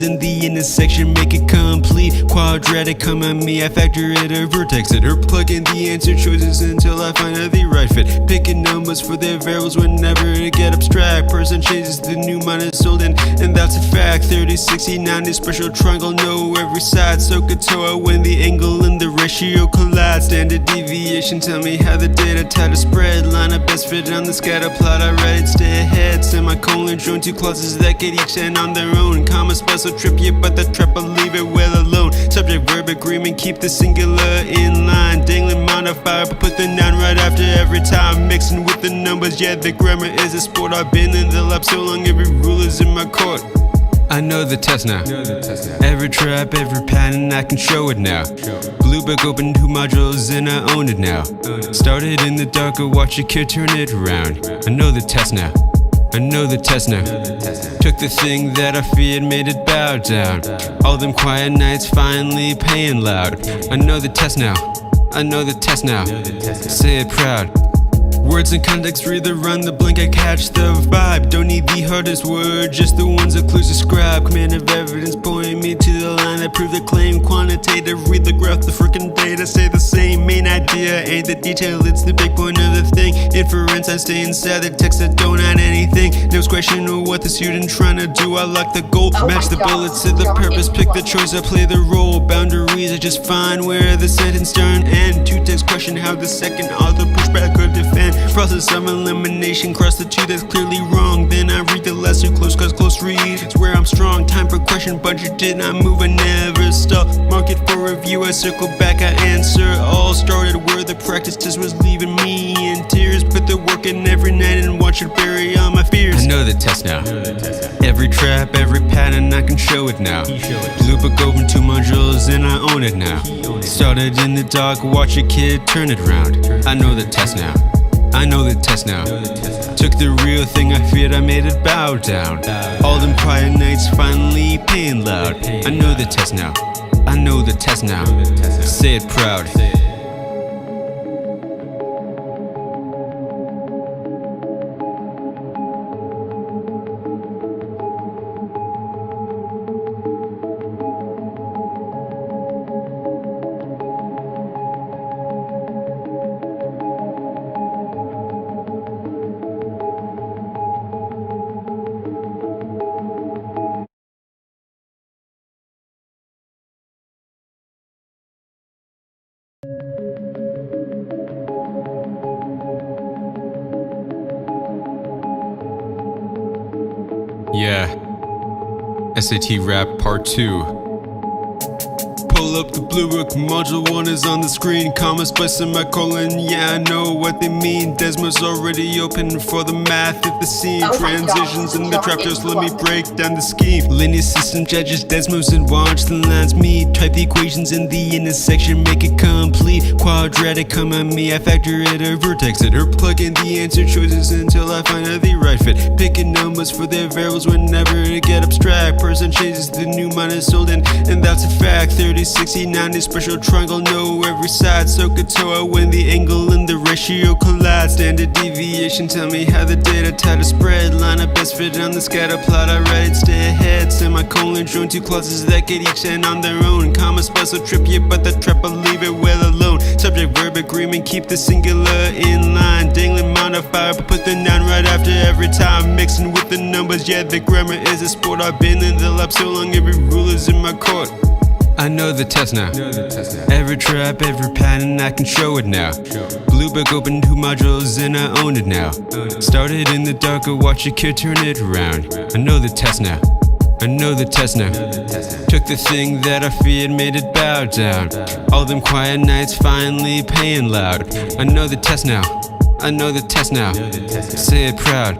in the intersection, make it complete. Quadratic, come at me, I factor it or vertex it, or plug in the answer choices until I find the right fit. Picking numbers for their variables whenever it get abstract. Percent changes, the new minus old, and that's a fact. 30, 60, 90, special triangle, know every side. So Katoa when the angle and the ratio collide. Standard deviation, tell me how the data type to spread. Line up best fit on the scatter plot, I write it, stay ahead. Semicolon, join two clauses that get each end on their own. Comma, special trip, yeah, but the trap, I'll leave it well alone. Subject, verb, agreement, keep the singular in line. Dangling modifier, but put the noun right after every time. Mixing with the numbers, yeah, the grammar is a sport. I've been in the lab so long, every rule is in my court. I know the test now. Every trap, every pattern, I can show it now. Blue book, open 2 modules, and I own it now. Started in the dark, I watch a kid turn it around. I know the test now. I know the test now. Took the thing that I feared, made it bow down. All them quiet nights finally paying loud. I know the test now. I know the test now. Say it proud. Words and context, read the run, the blink, I catch the vibe. Don't need the hardest word, just the ones that clues describe. Command of evidence, point me to the line that prove the claim. Quantitative, read the graph, the freaking data say the same. Main idea ain't the detail, it's the big point of the thing. Inference, I stay inside the text, I don't add anything. Next question of what the student trying to do, I lock the goal. Match the bullets to the purpose, pick the choice, I play the role. Boundaries, I just find where the sentence start and end. Two text question, how the second author push back or defend. Process of elimination, cross the two that's clearly wrong. Then I read the lesser close, cause close read it's where I'm strong. Time for question, budget did not move, I never stop. Market for review, I circle back, I answer. All started where the practice test was leaving me in tears. Put the work in every night and watch it bury all my fears. I know the test now. Every trap, every pattern, I can show it now. Blue book, open 2 modules, and I own it now. Started in the dark, watch a kid turn it around. I know the test now. I know the test now. Took the real thing I feared, I made it bow down. All them quiet nights finally paying loud. I know the test now. I know the test now. Say it proud. Yeah, SAT Rap Part 2. Pull up the blue book, module 1 is on the screen. Comma, space, semicolon, yeah, I know what they mean. Desmos already open for the math at the scene. Transitions in the trap, just let me break down the scheme. Linear system judges Desmos and watch the lines meet. Type the equations in the intersection, make it complete. Quadratic, come at me, I factor it or vertex it, or plug in the answer choices until I find the right fit. Picking numbers for their variables whenever it get abstract. Percent changes, the new minus old, and that's a fact. 30, 60, 90, special triangle, know every side. So Katoa when the angle and the ratio collide. Standard deviation, tell me how the data type to spread. Line up best fit on the scatter plot, I write it, stay ahead. Semicolon, join 2 clauses that get each end on their own. Comma, special trip, yeah, but the trap, I'll leave it well alone. Subject, verb, agreement, keep the singular in line. Dangling modifier, but put the noun right after every time. Mixing with the numbers, yeah, the grammar is a sport. I've been in the lab so long, every rule is in my court. I know the test now. Every trap, every pattern, I can show it now. Blue book, open 2 modules, and I own it now. Started in the dark, I watch a kid turn it around. I know the test now. I know the test now. Took the thing that I feared, made it bow down. All them quiet nights finally paying loud. I know the test now. I know the test now. Say it proud.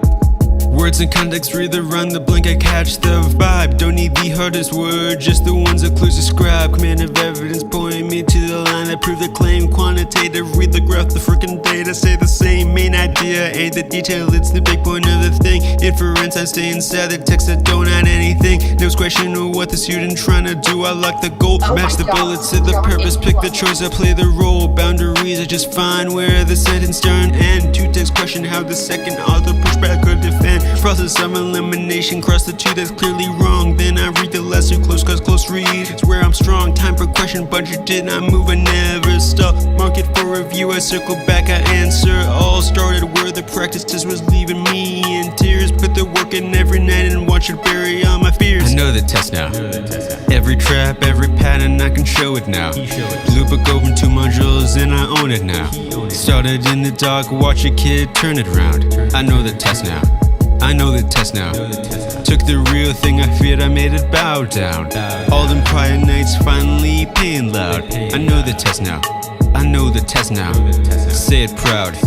Words and context, read the run, the blink, I catch the vibe. Don't need the hardest word, just the ones that clues describe. Command of evidence, point me to the line that prove the claim. Quantitative, read the graph, the freaking data say the same. Main idea ain't the detail, it's the big point of the thing. Inference, I stay inside the text, I don't add anything. Next question of what the student trying to do, I lock the goal. Match the bullets to the purpose, pick the choice, I play the role. Boundaries, I just find where the sentence start and end. Two text question, how the second author push back or defend. defend. Process of elimination, cross the two that's clearly wrong. Then I read the lesser close, cause close read is where I'm strong. Time for question, budget did not move, I never stop. Market for review, I circle back, I answer. All started where the practice test was leaving me in tears. Put the work in every night and watch it bury all my fears. I know the test now. Every trap, every pattern, I can show it now. Blue book open 2 modules and I own it now. Started in the dark, watch a kid turn it around. I know the test now. I know the test now. Took the real thing I feared, I made it bow down. All them prior nights finally paying loud. I know the test now. I know the test now. Say it proud.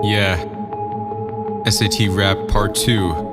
Yeah. SAT Rap Part 2.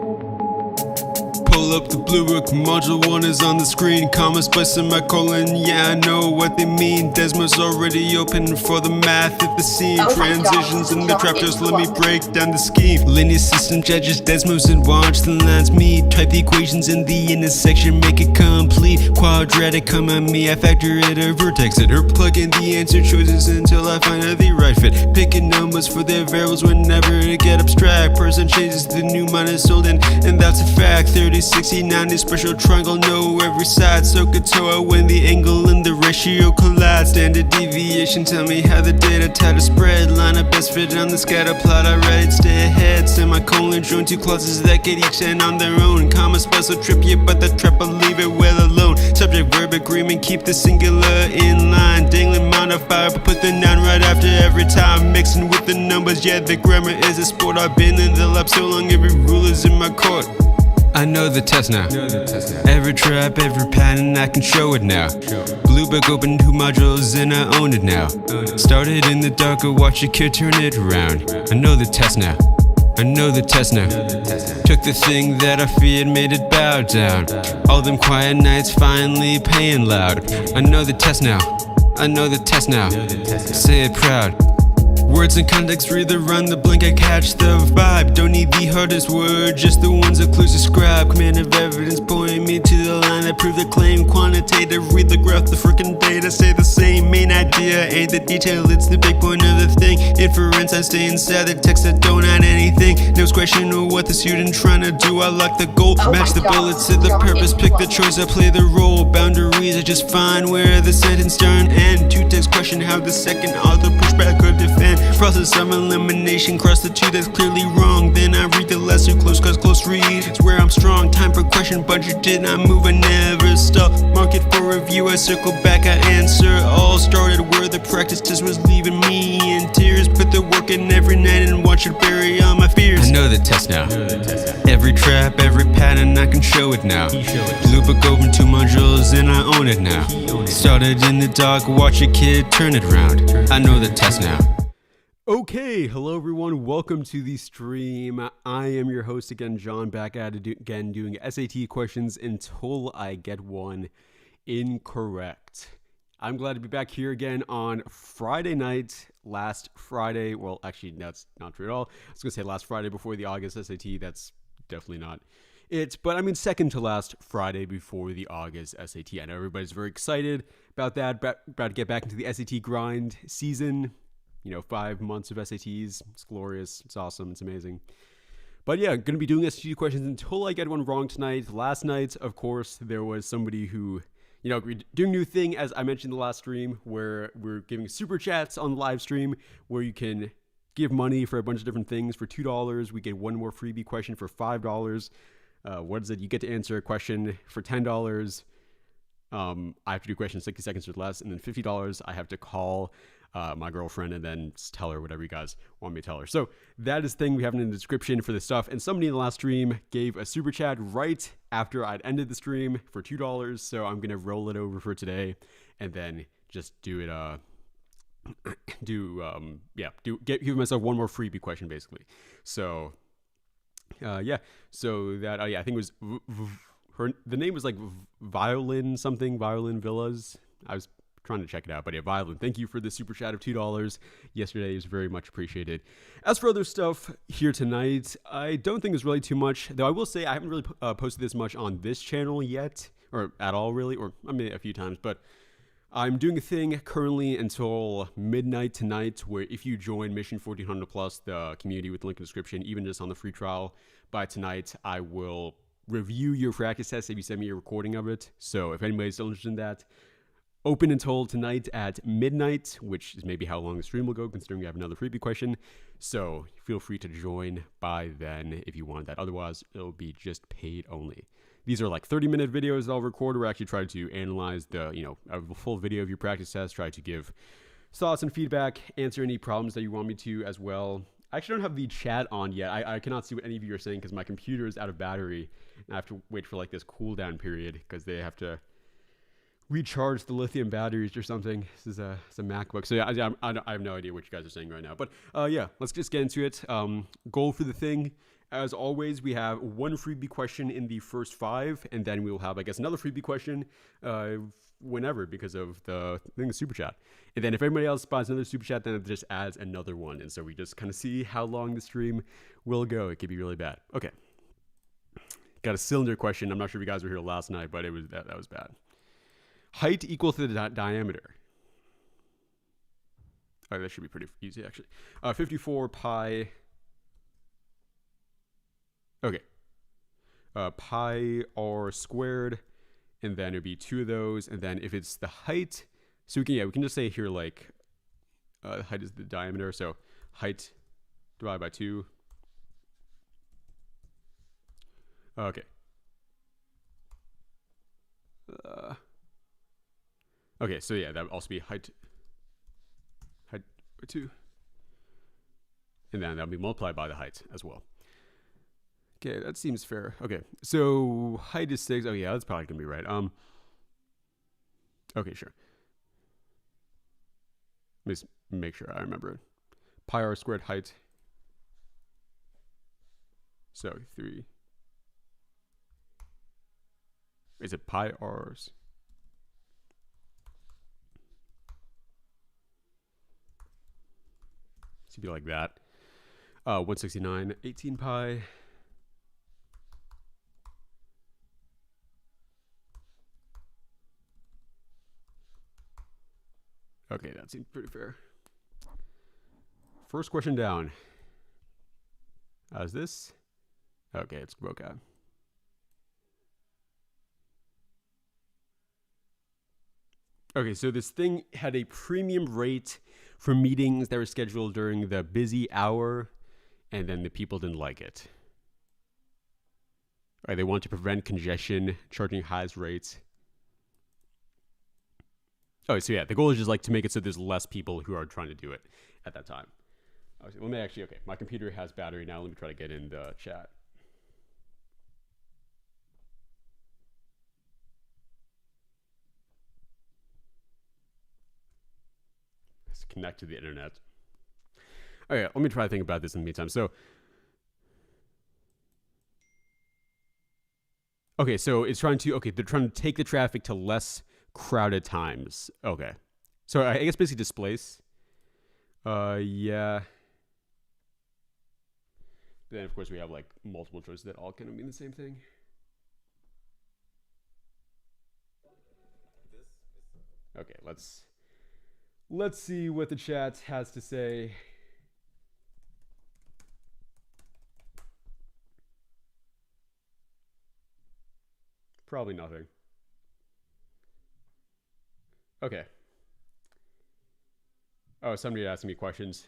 Pull up the blue book, module 1 is on the screen. Commas by semicolon, yeah, I know what they mean. Desmo's already open for the math of the scene. Transitions in the chapters, let me break down the scheme. Linear system judges Desmos and watch the lines meet. Type the equations in the intersection, make it complete. Quadratic come at me, I factor it or vertex it, or plug in the answer choices until I find the right fit. Picking numbers for their variables whenever it get abstract. Percent changes the new minus old and that's a fact. 30, 60, 90, special triangle, know every side. SOHCAHTOA when the angle and the ratio collide. Standard deviation, tell me how the data type to spread. Line up best fit on the scatter plot, I write it, stay ahead. Semicolon, join 2 clauses that get each end on their own. Comma special trip you, but the trap I'll leave it well alone. Subject verb agreement, keep the singular in line. Dangling modifier, but put the noun right after every time. Mixing with the numbers, yeah, the grammar is a sport. I've been in the lab so long, every rule is in my court. I know the test now. Every trap, every pattern, I can show it now. Blue book open 2 modules and I own it now. Started in the dark, watch a kid turn it around. I know the test now. I know the test now. Took the thing that I feared, made it bow down. All them quiet nights finally paying loud. I know the test now. I know the test now. Say it proud. Words and context, read the run, the blink, I catch the vibe. Don't need the hardest word, just the ones that clues describe. Command of evidence pointing me to the line that prove the claim. Quantitative, read the graph, the freaking data say the same. Main idea ain't the detail, it's the big point of the thing. Inference, I stay inside the text that don't add anything. No question of what the student trying to do, I lock the goal. Match the bullets to the purpose, pick the choice, I play the role. Boundaries, I just find where the sentence start and end. 2 text question, how the second author pushback could defend. Process of elimination, cross the 2 that's clearly wrong. Then I read the lesser close, cause close read is where I'm strong. Time for question, budget did not move, I never stop. Market for review, I circle back, I answer. All started where the practice test was leaving me in tears. Put the work in every night and watch it bury all my fears. I know the test now. Every trap, every pattern, I can show it now. Blue book open 2 modules and I own it now. Started in the dark, watch a kid turn it around. I know the test now. Okay, hello everyone, welcome to the stream. I am your host again, John, back at it again doing SAT questions until I get one incorrect. I'm glad to be back here again on Friday night, last Friday. Well, actually, that's not true at all. I was going to say last Friday before the August SAT. That's definitely not it. But I mean second to last Friday before the August SAT. I know everybody's very excited about that, about to get back into the SAT grind season. 5 months of SATs. It's glorious. It's awesome. It's amazing. But yeah, going to be doing SAT questions until I get one wrong tonight. Last night, of course, there was somebody who, we're doing a new thing, as I mentioned in the last stream, where we're giving super chats on the live stream, where you can give money for a bunch of different things. For $2, we get one more freebie question for $5. What is it? You get to answer a question for $10. I have to do questions 60 seconds or less, and then $50 I have to call my girlfriend, and then just tell her whatever you guys want me to tell her. So that is the thing we have in the description for this stuff. And somebody in the last stream gave a super chat right after I'd ended the stream for $2. So I'm gonna roll it over for today, and then just do it. Give myself one more freebie question basically. So so that I think it was the name was like Violin Villas. I was trying to check it out, but yeah, Violin, thank you for the super chat of $2 yesterday. It was very much appreciated. As for other stuff here tonight, I don't think there's really too much, though. I will say I haven't really posted this much on this channel yet, or at all really, or I mean a few times, but I'm doing a thing currently until midnight tonight where if you join Mission 1400 Plus, the community with the link in the description, even just on the free trial, by tonight I will review your practice test if you send me a recording of it. So if anybody's still interested in that, open until tonight at midnight, which is maybe how long the stream will go, considering we have another freebie question. So feel free to join by then if you want that. Otherwise, it'll be just paid only. These are like 30-minute videos that I'll record where I actually try to analyze a full video of your practice test, try to give thoughts and feedback, answer any problems that you want me to as well. I actually don't have the chat on yet. I cannot see what any of you are saying because my computer is out of battery. And I have to wait for like this cooldown period because they have to recharge the lithium batteries or something. This is a MacBook. So yeah, I have no idea what you guys are saying right now. But yeah, let's just get into it. Goal for the thing. As always, we have one freebie question in the first 5, and then we'll have, I guess, another freebie question whenever because of the super chat. And then if everybody else buys another super chat, then it just adds another one. And so we just kind of see how long the stream will go. It could be really bad. Okay. Got a cylinder question. I'm not sure if you guys were here last night, but it was that was bad. Height equal to the diameter. Oh, that should be pretty easy, actually. 54 pi... Okay. Pi r squared, and then it'd be 2 of those, and then if it's the height, so we can just say here like height is the diameter, so height divided by 2. Okay. Okay, so yeah, that would also be height by 2, and then that would be multiplied by the height as well. Okay, that seems fair. Okay, so height is 6. Oh yeah, that's probably gonna be right. Okay, sure. Let me just make sure I remember it. Pi r squared height. So 3. Is it pi r's? Should be like that. 169, 18 pi. Okay, that seems pretty fair. First question down. How's this? Okay, it's broke out. Okay, so this thing had a premium rate for meetings that were scheduled during the busy hour, and then the people didn't like it. All right, they want to prevent congestion, charging highest rates. Oh, so yeah, the goal is just like to make it so there's less people who are trying to do it at that time. Okay, let me actually, okay, my computer has battery now. Let me try to get in the chat. Let's connect to the internet. Okay, let me try to think about this in the meantime. So, okay, so it's trying to, okay, they're trying to take the traffic to less crowded times. Okay. So I guess basically displace. Yeah. Then of course we have like multiple choices that all kind of mean the same thing. Okay, let's see what the chat has to say. Probably nothing. Okay. Oh, somebody asking me questions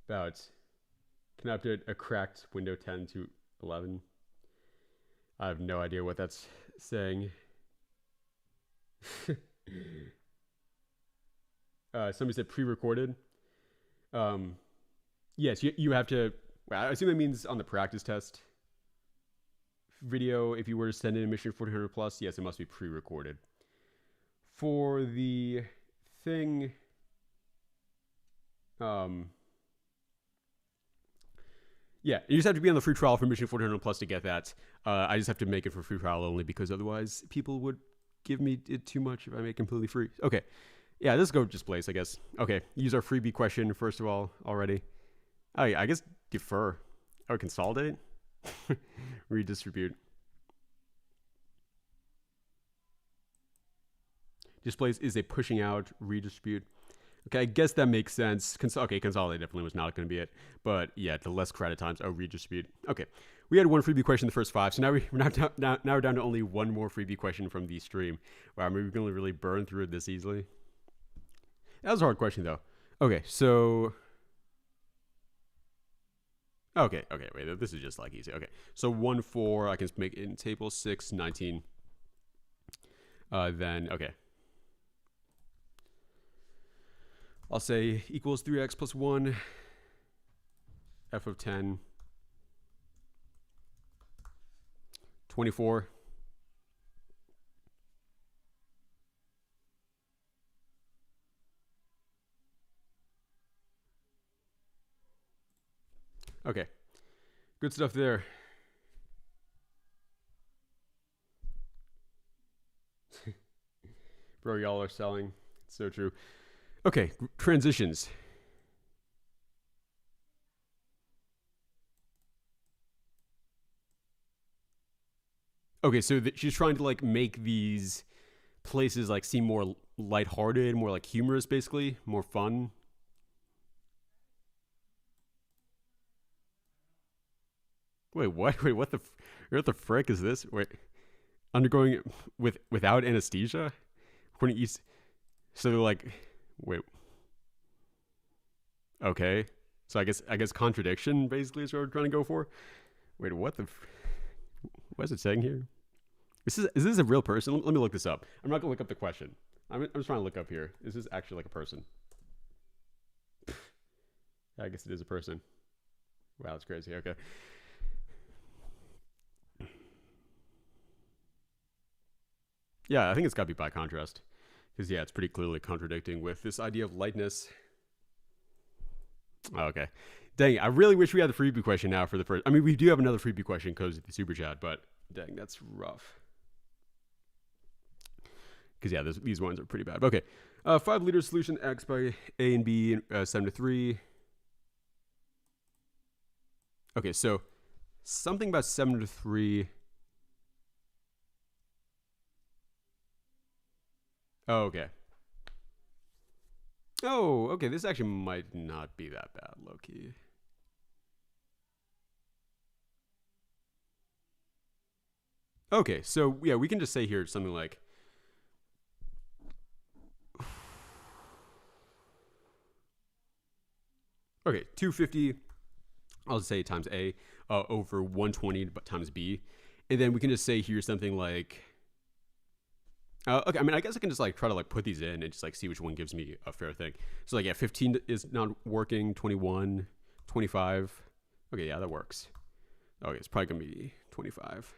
about, can I update a cracked Windows 10 to 11? I have no idea what that's saying. Somebody said pre-recorded. Yes, you have to. Well, I assume that means on the practice test video. If you were to send in a Mission 1400 plus, yes, it must be pre-recorded. For the thing, yeah, you just have to be on the free trial for Mission 1400 plus to get that. I just have to make it for free trial only because otherwise people would give me it too much if I make it completely free. Okay. Yeah, let's go just place, I guess. Okay, use our freebie question first of all already. Oh yeah, I guess defer. Oh, consolidate? Redistribute. Displays is a pushing out, redistribute. Okay, I guess that makes sense. Okay, consolidate definitely was not going to be it. But yeah, the less credit times. Oh, redistribute. Okay, we had one freebie question in the first 5, so now we're down to only one more freebie question from the stream. Wow, maybe we can only really burn through it this easily. That was a hard question though. Okay, so okay, wait, this is just like easy. Okay, so 1, 4, I can make it in table 6, 19. Then okay. I'll say equals 3x plus 1, f of 10, 24. Okay, good stuff there. Bro, y'all are selling. It's so true. Okay, transitions. Okay, so she's trying to like make these places like seem more lighthearted, more like humorous, basically, more fun. Wait, what? Wait, what the frick is this? Wait, undergoing without anesthesia? According to so they're like, wait. Okay, so I guess contradiction basically is what we're trying to go for. Wait, what is it saying here? Is this a real person? Let me look this up. I'm not gonna look up the question. I'm just trying to look up here. Is this actually like a person? I guess it is a person. Wow, that's crazy. Okay. Yeah, I think it's got to be by contrast. Because, yeah, it's pretty clearly contradicting with this idea of lightness. Oh, okay. Dang, I really wish we had the freebie question now for the first. I mean, we do have another freebie question because of the super chat, but dang, that's rough. Because, yeah, these ones are pretty bad. Okay. 5-liter solution X by A and B, 7 to 3. Okay, so something about 7 to 3. Oh, okay. Oh, okay. This actually might not be that bad, low-key. Okay, so yeah, we can just say here something like okay, 250, I'll just say times A over 120 times B. And then we can just say here something like okay, I mean, I guess I can just like try to like put these in and just like see which one gives me a fair thing. So like, yeah, 15 is not working, 21, 25. Okay, yeah, that works. Okay, it's probably gonna be 25.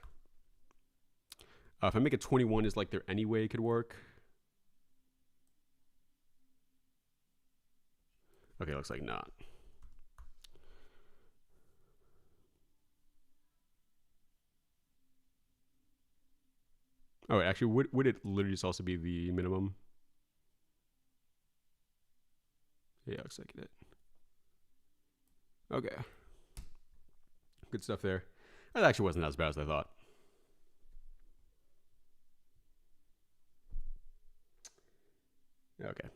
If I make it 21, is like there any way it could work? Okay, looks like not. Oh, actually, would it literally just also be the minimum? Yeah, looks like it. Okay. Good stuff there. That actually wasn't as bad as I thought. Okay.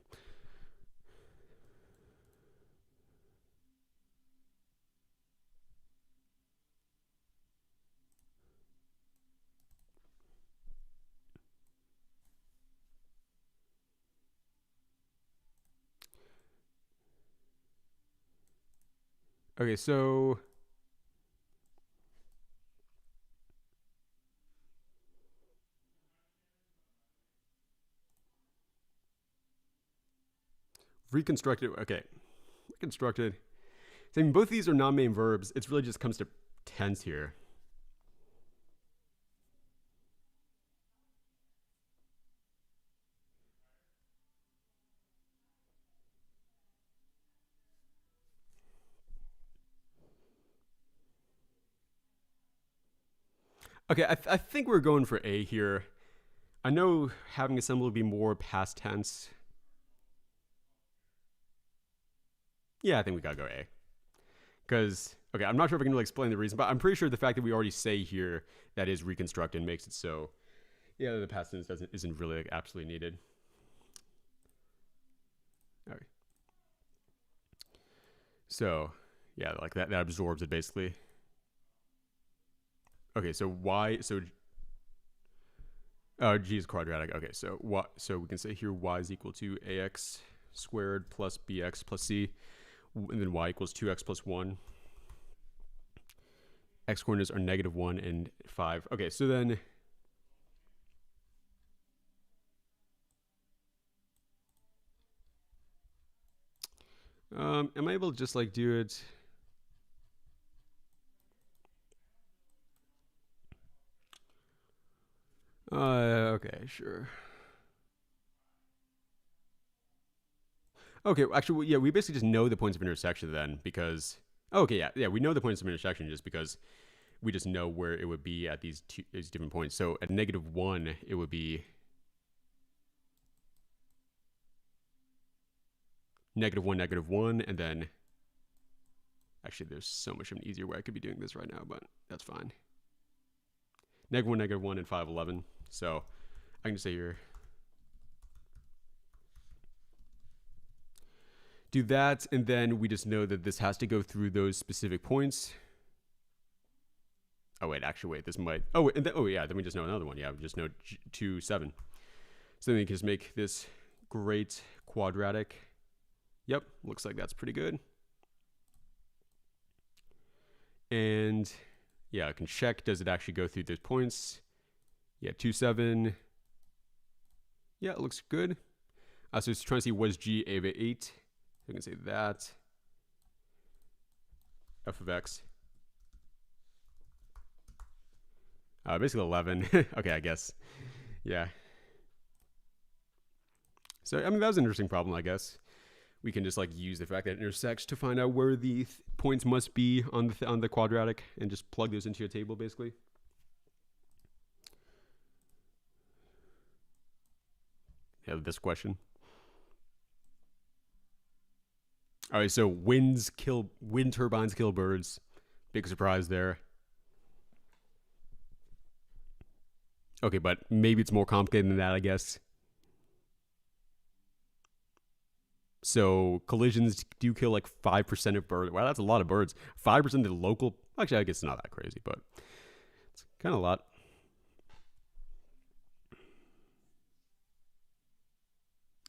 Okay, so reconstructed. Okay, reconstructed. So I mean, both of these are non-main verbs. It's really just comes to tense here. Okay, I think we're going for A here. I know having assembled would be more past tense. Yeah, I think we gotta go A. Because, okay, I'm not sure if I can really explain the reason, but I'm pretty sure the fact that we already say here that is reconstructed makes it so, yeah, the past tense isn't really like absolutely needed. Okay. So, yeah, like that absorbs it basically. Okay, so y, so g is quadratic. Okay, so so we can say here y is equal to ax squared plus bx plus c, and then y equals 2x plus 1. X coordinates are -1 and 5. Okay, so then am I able to just like do it? Okay, sure. Okay, actually, yeah, we basically just know the points of intersection then because, okay, yeah, we know the points of intersection just because we just know where it would be at these different points. So at -1, it would be -1, -1, and then, actually, there's so much of an easier way I could be doing this right now, but that's fine. -1, -1, and 5, 11. So I can just say here, do that, and then we just know that this has to go through those specific points. Oh wait, actually wait, this might, oh wait, and then, oh yeah, then we just know another one. Yeah, we just know 2, 7. So then we can just make this great quadratic. Yep, looks like that's pretty good. And yeah, I can check, does it actually go through those points? Yeah, 2, 7. Yeah, it looks good. So it's trying to see what is g, a of 8. So we can say that. F of x. Basically 11. Okay, I guess. Yeah. So, I mean, that was an interesting problem, I guess. We can just like use the fact that it intersects to find out where the points must be on the quadratic and just plug those into your table, basically. Yeah, this question. All right, so wind turbines kill birds. Big surprise there. Okay, but maybe it's more complicated than that, I guess. So collisions do kill like 5% of birds. Wow, that's a lot of birds. 5% of the local. Actually, I guess it's not that crazy, but it's kind of a lot.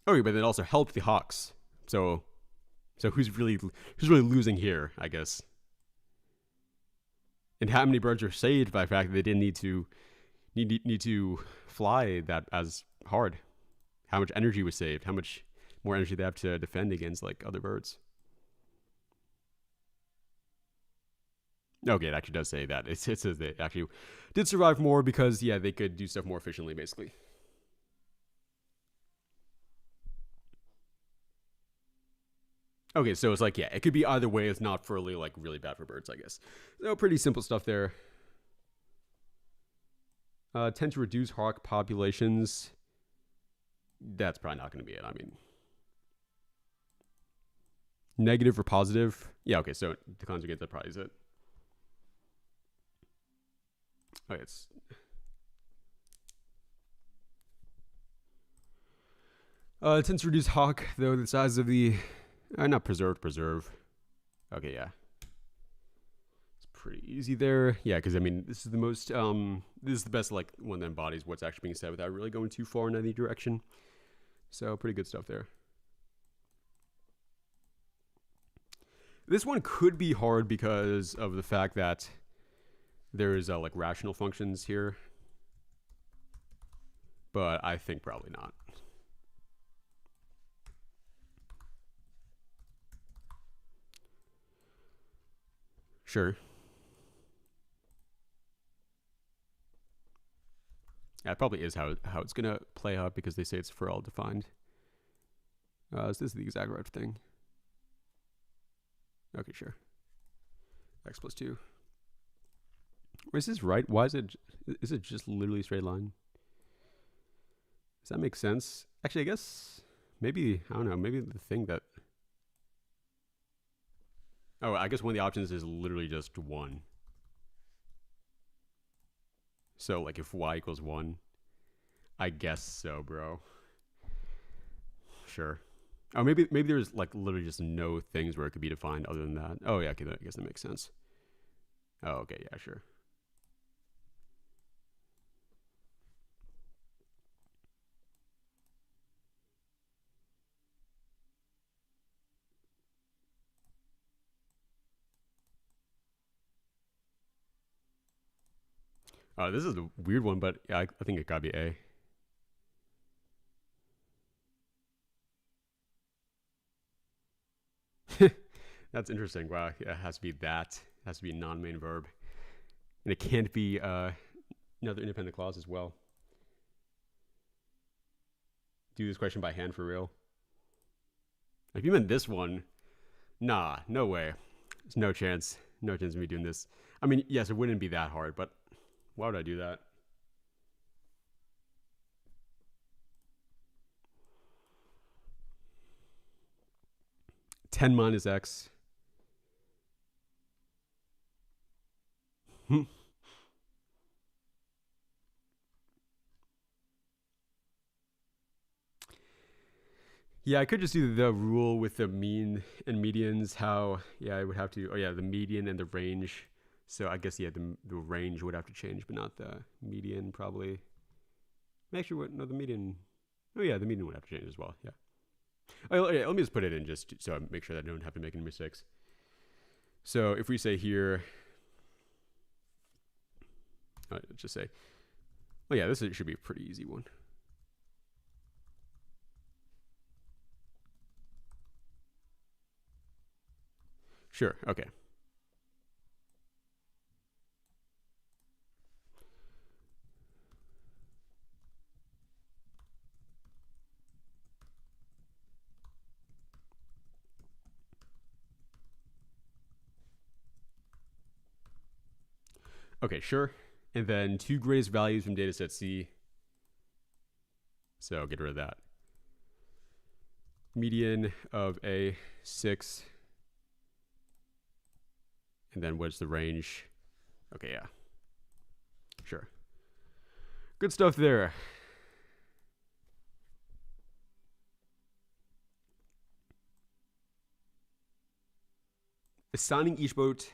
Okay, but it also helped the hawks. So who's really losing here, I guess? And how many birds are saved by the fact that they didn't need to fly that as hard? How much energy was saved? How much more energy they have to defend against like other birds? Okay, it actually does say that. It says they actually did survive more because, yeah, they could do stuff more efficiently, basically. Okay, so it's like, yeah, it could be either way. It's not really like really bad for birds, I guess. So pretty simple stuff there. Tend to reduce hawk populations. That's probably not going to be it. I mean, negative or positive? Yeah, okay, so the conjugate, that probably is it. Okay, it's... it tends to reduce hawk, though the size of the... not preserve. Okay, yeah. It's pretty easy there. Yeah, because, I mean, this is the most... this is the best, like, one that embodies what's actually being said without really going too far in any direction. So, pretty good stuff there. This one could be hard because of the fact that there's like rational functions here, but I think probably not. Sure. Yeah, it probably is how it's gonna play out because they say it's for all defined. So this is the exact right thing. Okay, sure. X plus 2. Is this right? Why is it just literally a straight line? Does that make sense? Actually, I guess maybe, I don't know, maybe the thing that... Oh, I guess one of the options is literally just 1. So, like, if y equals 1, I guess so, bro. Sure. Oh, maybe there's, like, literally just no things where it could be defined other than that. Oh, yeah, okay, I guess that makes sense. Oh, okay, yeah, sure. This is a weird one, but yeah, I think it gotta be A. That's interesting. Wow, yeah, it has to be that. It has to be a non-main verb. And it can't be another independent clause as well. Do this question by hand for real. If you meant this one, nah, no way. There's no chance. No chance of me doing this. I mean, yes, it wouldn't be that hard, but why would I do that? $10 minus X. Yeah, I could just do the rule with the mean and medians. How, yeah, I would have to, oh yeah, the median and the range. So I guess, yeah, the range would have to change, but not the median probably. Actually, what, no, the median. Oh yeah, the median would have to change as well, yeah. Oh, yeah, let me just put it in just so I make sure that I don't have to make any mistakes. So if we say here, let's just say, oh yeah, this should be a pretty easy one. Sure, okay. Okay, sure. And then 2 greatest values from dataset C. So get rid of that. Median of A, 6. And then what's the range? Okay, yeah. Sure. Good stuff there. Assigning each boat.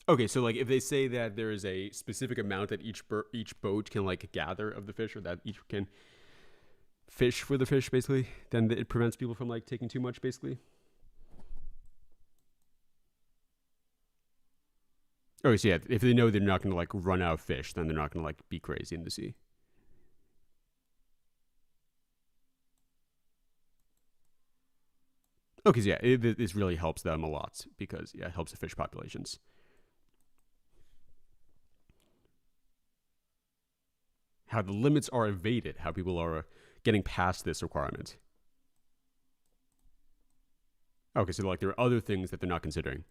Okay, so like if they say that there is a specific amount that each boat can like gather of the fish, or that each can fish for the fish, basically, then it prevents people from like taking too much, basically. Okay, so yeah, if they know they're not going to like run out of fish, then they're not going to like be crazy in the sea. Okay, so yeah, this really helps them a lot because yeah, it helps the fish populations. How the limits are evaded, how people are getting past this requirement. Okay, so like there are other things that they're not considering.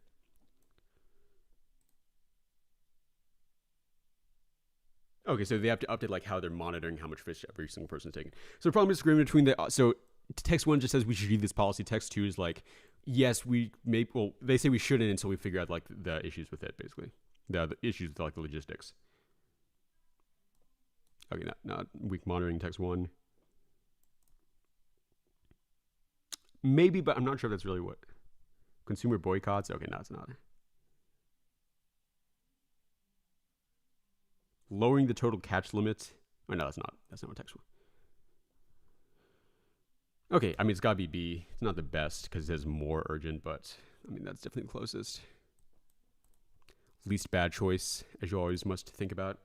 Okay, so they have to update like how they're monitoring how much fish every single person is taking. So the problem is agreement between the so text 1 just says we should read this policy. Text 2 is like, yes, we may. Well, they say we shouldn't until we figure out like the issues with it, basically, the issues with like the logistics. Okay, not weak monitoring. Text 1. Maybe, but I'm not sure if that's really what. Consumer boycotts. Okay, no, it's not. Lowering the total catch limit. Oh no, that's not what text 1. Okay, I mean it's gotta be B. It's not the best because it says more urgent, but I mean that's definitely the closest. Least bad choice, as you always must think about.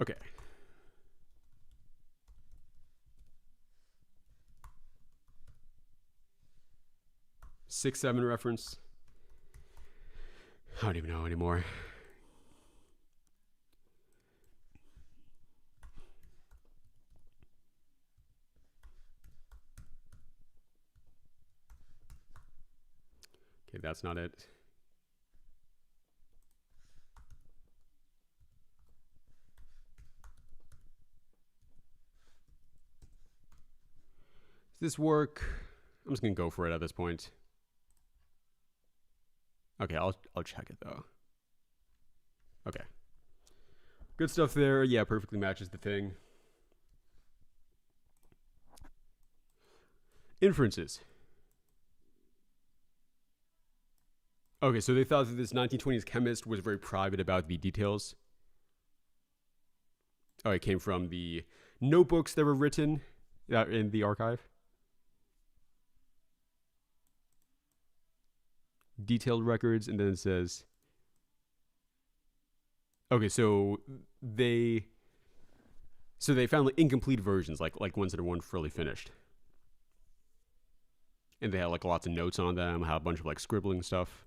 Okay. Six, 7 reference. I don't even know anymore. Okay, that's not it. Does this work? I'm just gonna go for it at this point. Okay, I'll check it though. Okay. Good stuff there. Yeah, perfectly matches the thing. Inferences. Okay, so they thought that this 1920s chemist was very private about the details. Oh, it came from the notebooks that were written in the archive. Detailed records, and then it says, okay, so they found like incomplete versions, like ones that weren't fully finished, and they had like lots of notes on them, had a bunch of like scribbling stuff.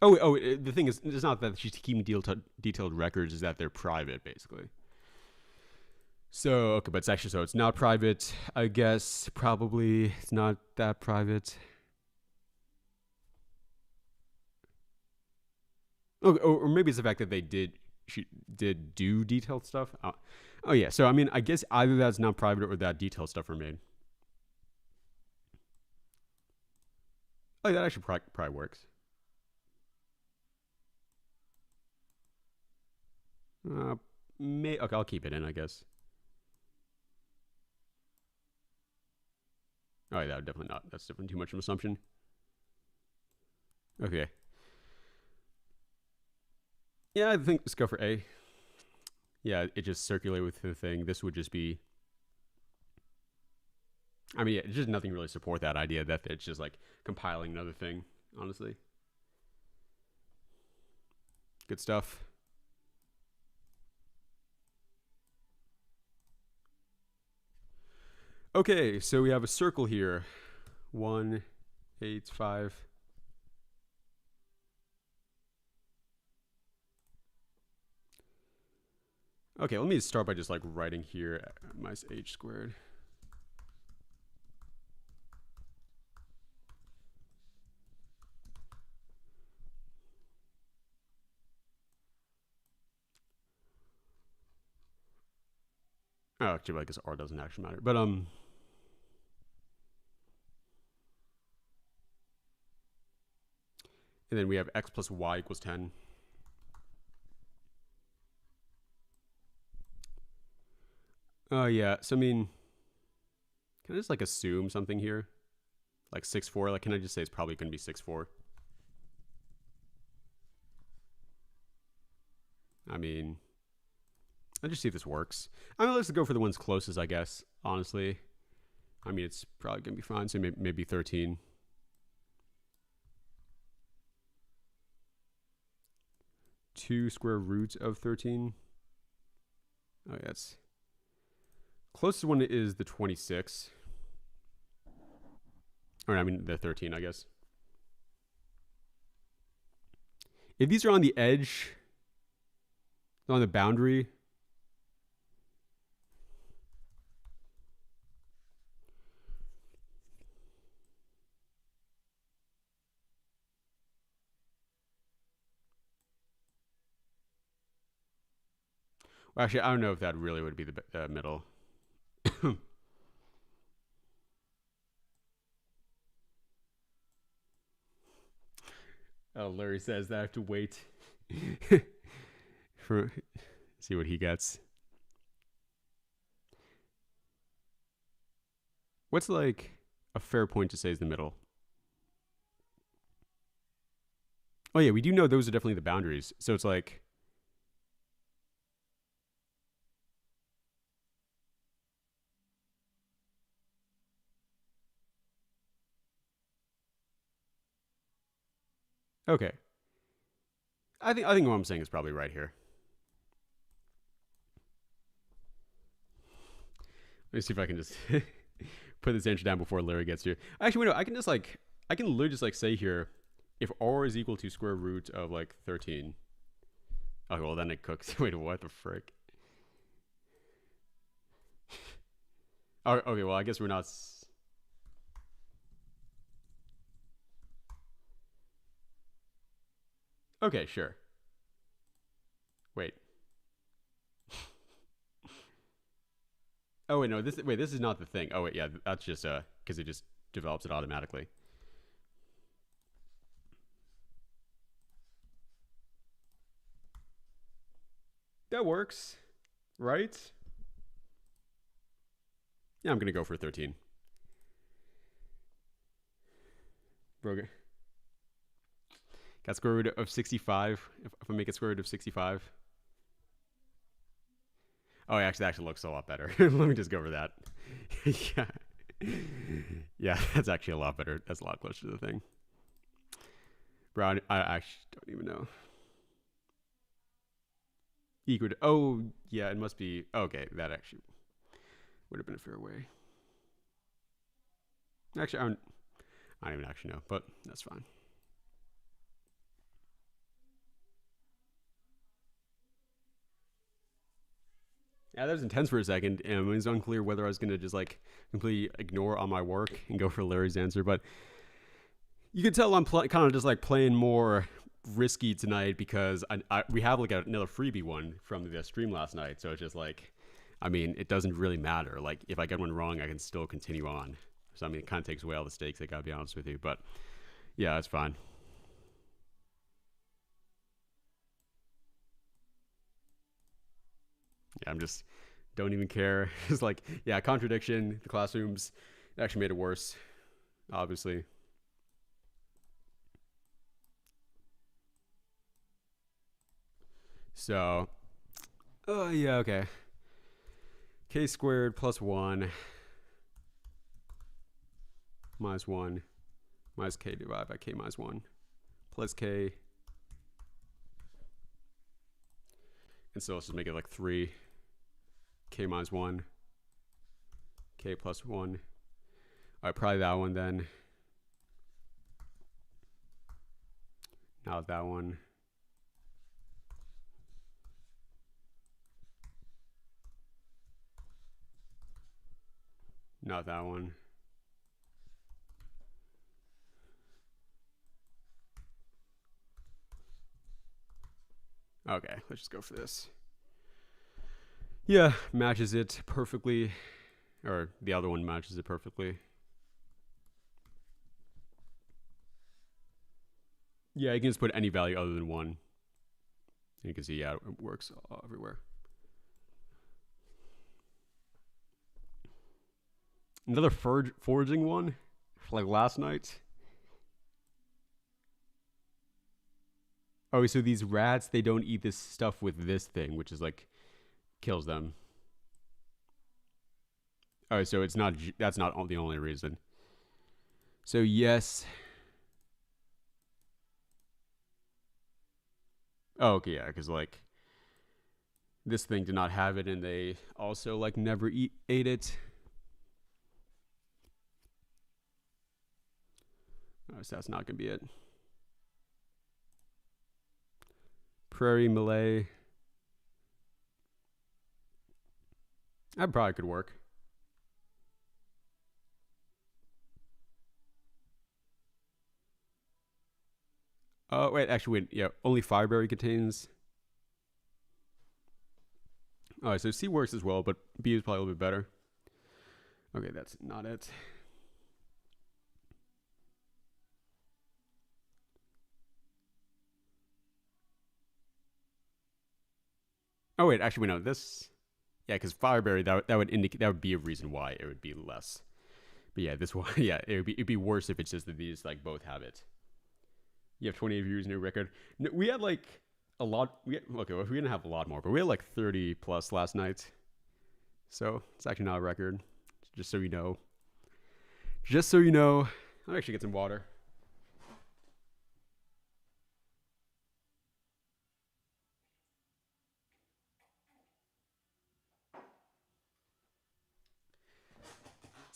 The thing is, it's not that she's keeping detailed records; is that they're private, basically. So, okay, but it's actually, so it's not private, I guess. Probably it's not that private. Okay, or maybe it's the fact that she did do detailed stuff. Oh yeah, so I mean, I guess either that's not private or that detailed stuff were made. Oh, that actually probably works. Okay, I'll keep it in, I guess. Oh, yeah, definitely not. That's definitely too much of an assumption. Okay. Yeah, I think let's go for A. Yeah, it just circulated with the thing. This would just be... I mean, yeah, it's just nothing really support that idea that it's just like compiling another thing, honestly. Good stuff. Okay, so we have a circle here. 1, 8, 5. Okay, let me start by just like writing here minus h squared. Oh, actually, I guess r doesn't actually matter. But and then we have x plus y equals 10. Oh, yeah. So, I mean, can I just, like, assume something here? Like 6, 4? Like, can I just say it's probably going to be 6, 4? I mean, I'll just see if this works. I mean, let's go for the ones closest, I guess, honestly. I mean, it's probably going to be fine. So, maybe 13. Two square roots of 13. Oh, yeah, that's... Closest one is the 26. Or, I mean, the 13, I guess. If these are on the edge, on the boundary... Well, actually, I don't know if that really would be the middle. Oh, Larry says that I have to wait for see what he gets. What's like a fair point to say is the middle? Oh yeah, we do know those are definitely the boundaries. So it's like okay. I think what I'm saying is probably right here. Let me see if I can just put this answer down before Larry gets here. Actually, wait, no, I can literally just like say here, if r is equal to square root of like 13. Okay, well then it cooks. Wait, what the frick? Oh, okay, well I guess we're not. Okay, sure. Wait. Oh wait, no. This is not the thing. Oh wait, yeah, that's just because it just develops it automatically. That works, right? Yeah, I'm gonna go for 13. Brogan. Got square root of 65. If I make it square root of 65. Oh, actually, that actually looks a lot better. Let me just go for that. Yeah. Yeah, that's actually a lot better. That's a lot closer to the thing. Bro, I actually don't even know. Equal to, oh, yeah, it must be. Okay, that actually would have been a fair way. Actually, I don't even actually know, but that's fine. Yeah, that was intense for a second, and it was unclear whether I was going to just like completely ignore all my work and go for Larry's answer, but you could tell I'm kind of just like playing more risky tonight because we have like another freebie one from the stream last night, so it's just like, I mean, it doesn't really matter. Like, if I get one wrong, I can still continue on. So, I mean, it kind of takes away all the stakes, I gotta be honest with you, but yeah, it's fine. Yeah, I'm just don't even care. It's like, yeah, contradiction. The classrooms actually made it worse, obviously. So, oh yeah, okay. K squared plus 1 minus 1 minus k divided by k minus 1 plus k. And so let's just make it like 3 k minus 1 k plus 1. All right, probably that one then. Not that one. Not that one. Okay, let's just go for this. Yeah, matches it perfectly. Or the other one matches it perfectly. Yeah, you can just put any value other than 1. And you can see, yeah, it works everywhere. Another foraging one, like last night. Oh, so these rats, they don't eat this stuff with this thing, which is like, kills them. Oh, so it's not, that's not the only reason. So yes. Oh, okay, yeah, because like, this thing did not have it, and they also like never ate it. Oh, so that's not gonna be it. Prairie Malay. That probably could work. Oh, wait, actually, wait. Yeah, only fireberry contains. All right, so C works as well, but B is probably a little bit better. Okay, that's not it. Oh wait, actually, we know this. Yeah, because fireberry, that would indicate, that would be a reason why it would be less. But yeah, this one, yeah, it'd be worse if it's just that these like both have it. You have 28 views, new record. No, we had like a lot. Okay, well, we didn't have a lot more, but we had like 30 plus last night. So it's actually not a record. Just so you know. Just so you know. I'll actually get some water.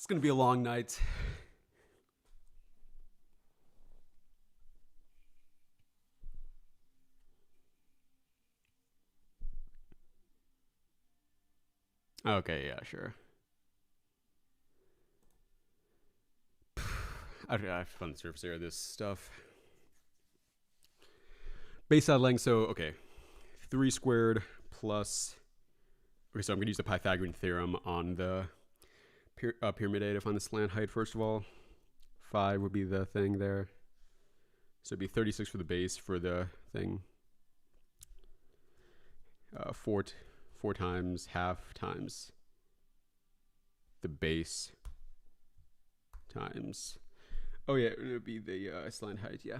It's gonna be a long night. Okay, yeah, sure. I have fun with the surface area of this stuff. Base side length, so okay. 3 squared plus... Okay, so I'm going to use the Pythagorean theorem on the pyramid A to find the slant height, first of all. 5 would be the thing there. So it'd be 36 for the base for the thing. 4 times half times the base times... Oh yeah, it would be the slant height, yeah.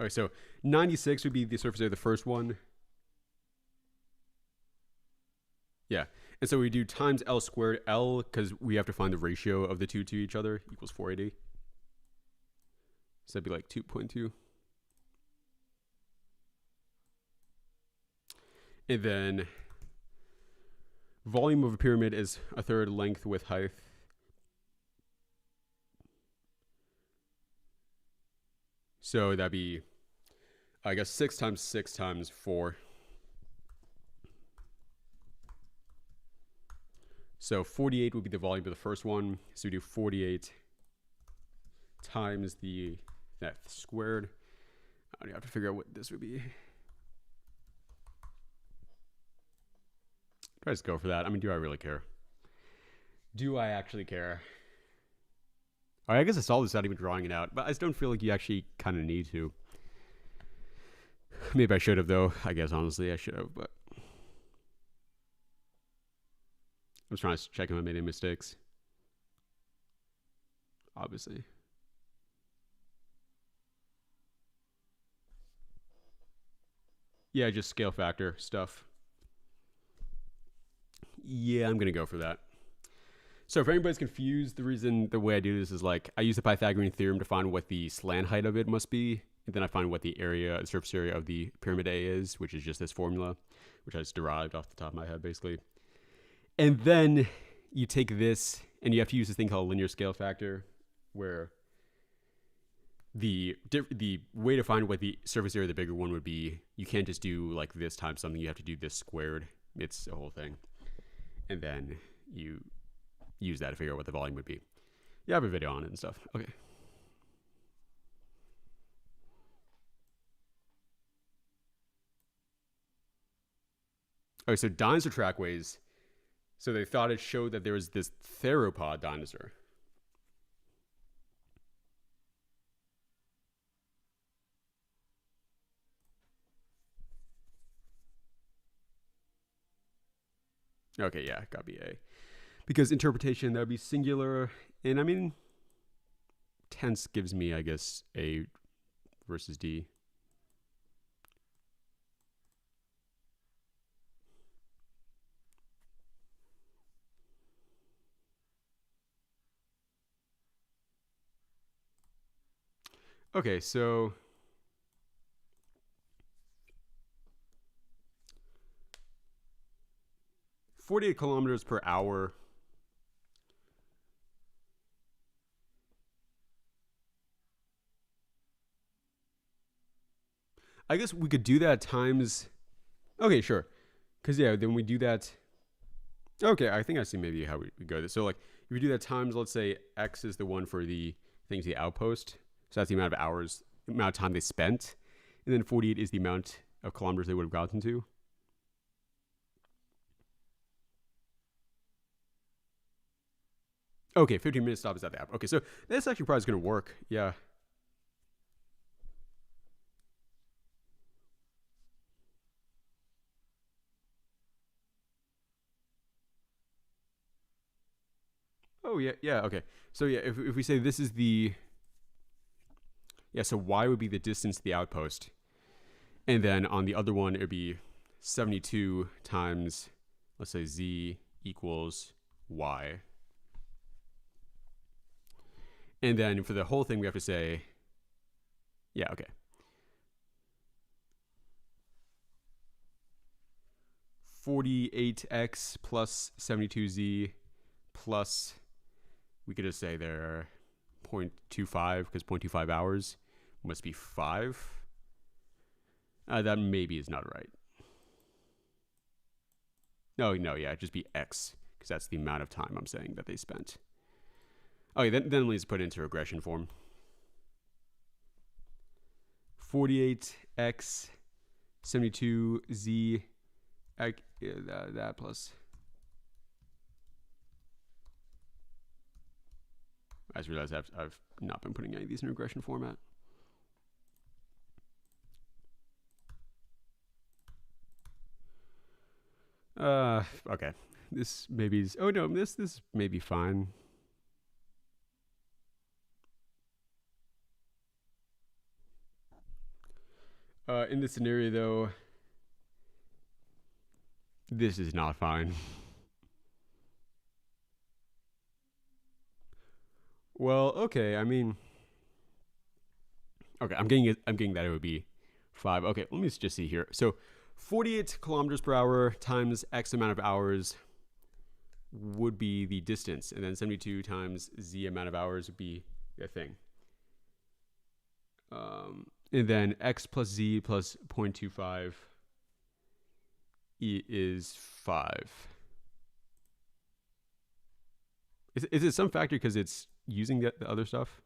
Okay, so 96 would be the surface area of the first one. Yeah, and so we do times L squared. L, because we have to find the ratio of the two to each other, equals 480. So that'd be like 2.2. And then volume of a pyramid is a third length with height. So that'd be, I guess, 6 times 6 times 4. So 48 would be the volume of the first one. So we do 48 times that squared. I don't have to figure out what this would be. Do I just go for that? I mean, do I really care? Do I actually care? I guess I saw this without even drawing it out, but I just don't feel like you actually kind of need to. Maybe I should have, though. I guess, honestly, I should have, but... I was trying to check if I made any mistakes. Obviously. Yeah, just scale factor stuff. Yeah, I'm going to go for that. So if anybody's confused, the way I do this is like, I use the Pythagorean theorem to find what the slant height of it must be. And then I find what the surface area of the pyramid A is, which is just this formula, which I just derived off the top of my head, basically. And then you take this, and you have to use this thing called linear scale factor, where the way to find what the surface area of the bigger one would be, you can't just do like this times something. You have to do this squared. It's a whole thing. And then you use that to figure out what the volume would be. Yeah, I have a video on it and stuff. Okay. Okay, so dinosaur trackways. So they thought it showed that there was this theropod dinosaur. Okay, yeah, gotta be A. Because interpretation, that would be singular. And I mean, tense gives me, I guess, A versus D. Okay, so 48 kilometers per hour. I guess we could do that times. Okay, sure. Because, yeah, then we do that. Okay, I think I see maybe how we go. So, like, if we do that times, let's say X is the one for the things, the outpost. So that's the amount of hours, the amount of time they spent. And then 48 is the amount of kilometers they would have gotten to. Okay, 15 minutes stop is at the app. Okay, so this actually probably is going to work. Yeah. Oh, yeah, yeah, okay. So, yeah, if we say this is the... Yeah, so Y would be the distance to the outpost. And then on the other one, it would be 72 times, let's say, Z equals Y. And then for the whole thing, we have to say, yeah, okay. 48x plus 72z plus, we could just say they're 0.25 because 0.25 hours must be 5. That maybe is not right. No, yeah, it'd just be x because that's the amount of time I'm saying that they spent. Okay, then let's put it into regression form. 48x 72z that plus. I just realized I've not been putting any of these in regression format. Okay. This maybe is, oh no, this may be fine. In this scenario though, this is not fine. Well, okay, I mean, okay, I'm getting that it would be 5. Okay, let me just see here. So 48 kilometers per hour times X amount of hours would be the distance, and then 72 times Z amount of hours would be the thing. And then X plus Z plus 0.25 is 5. Is it some factor because it's using the other stuff?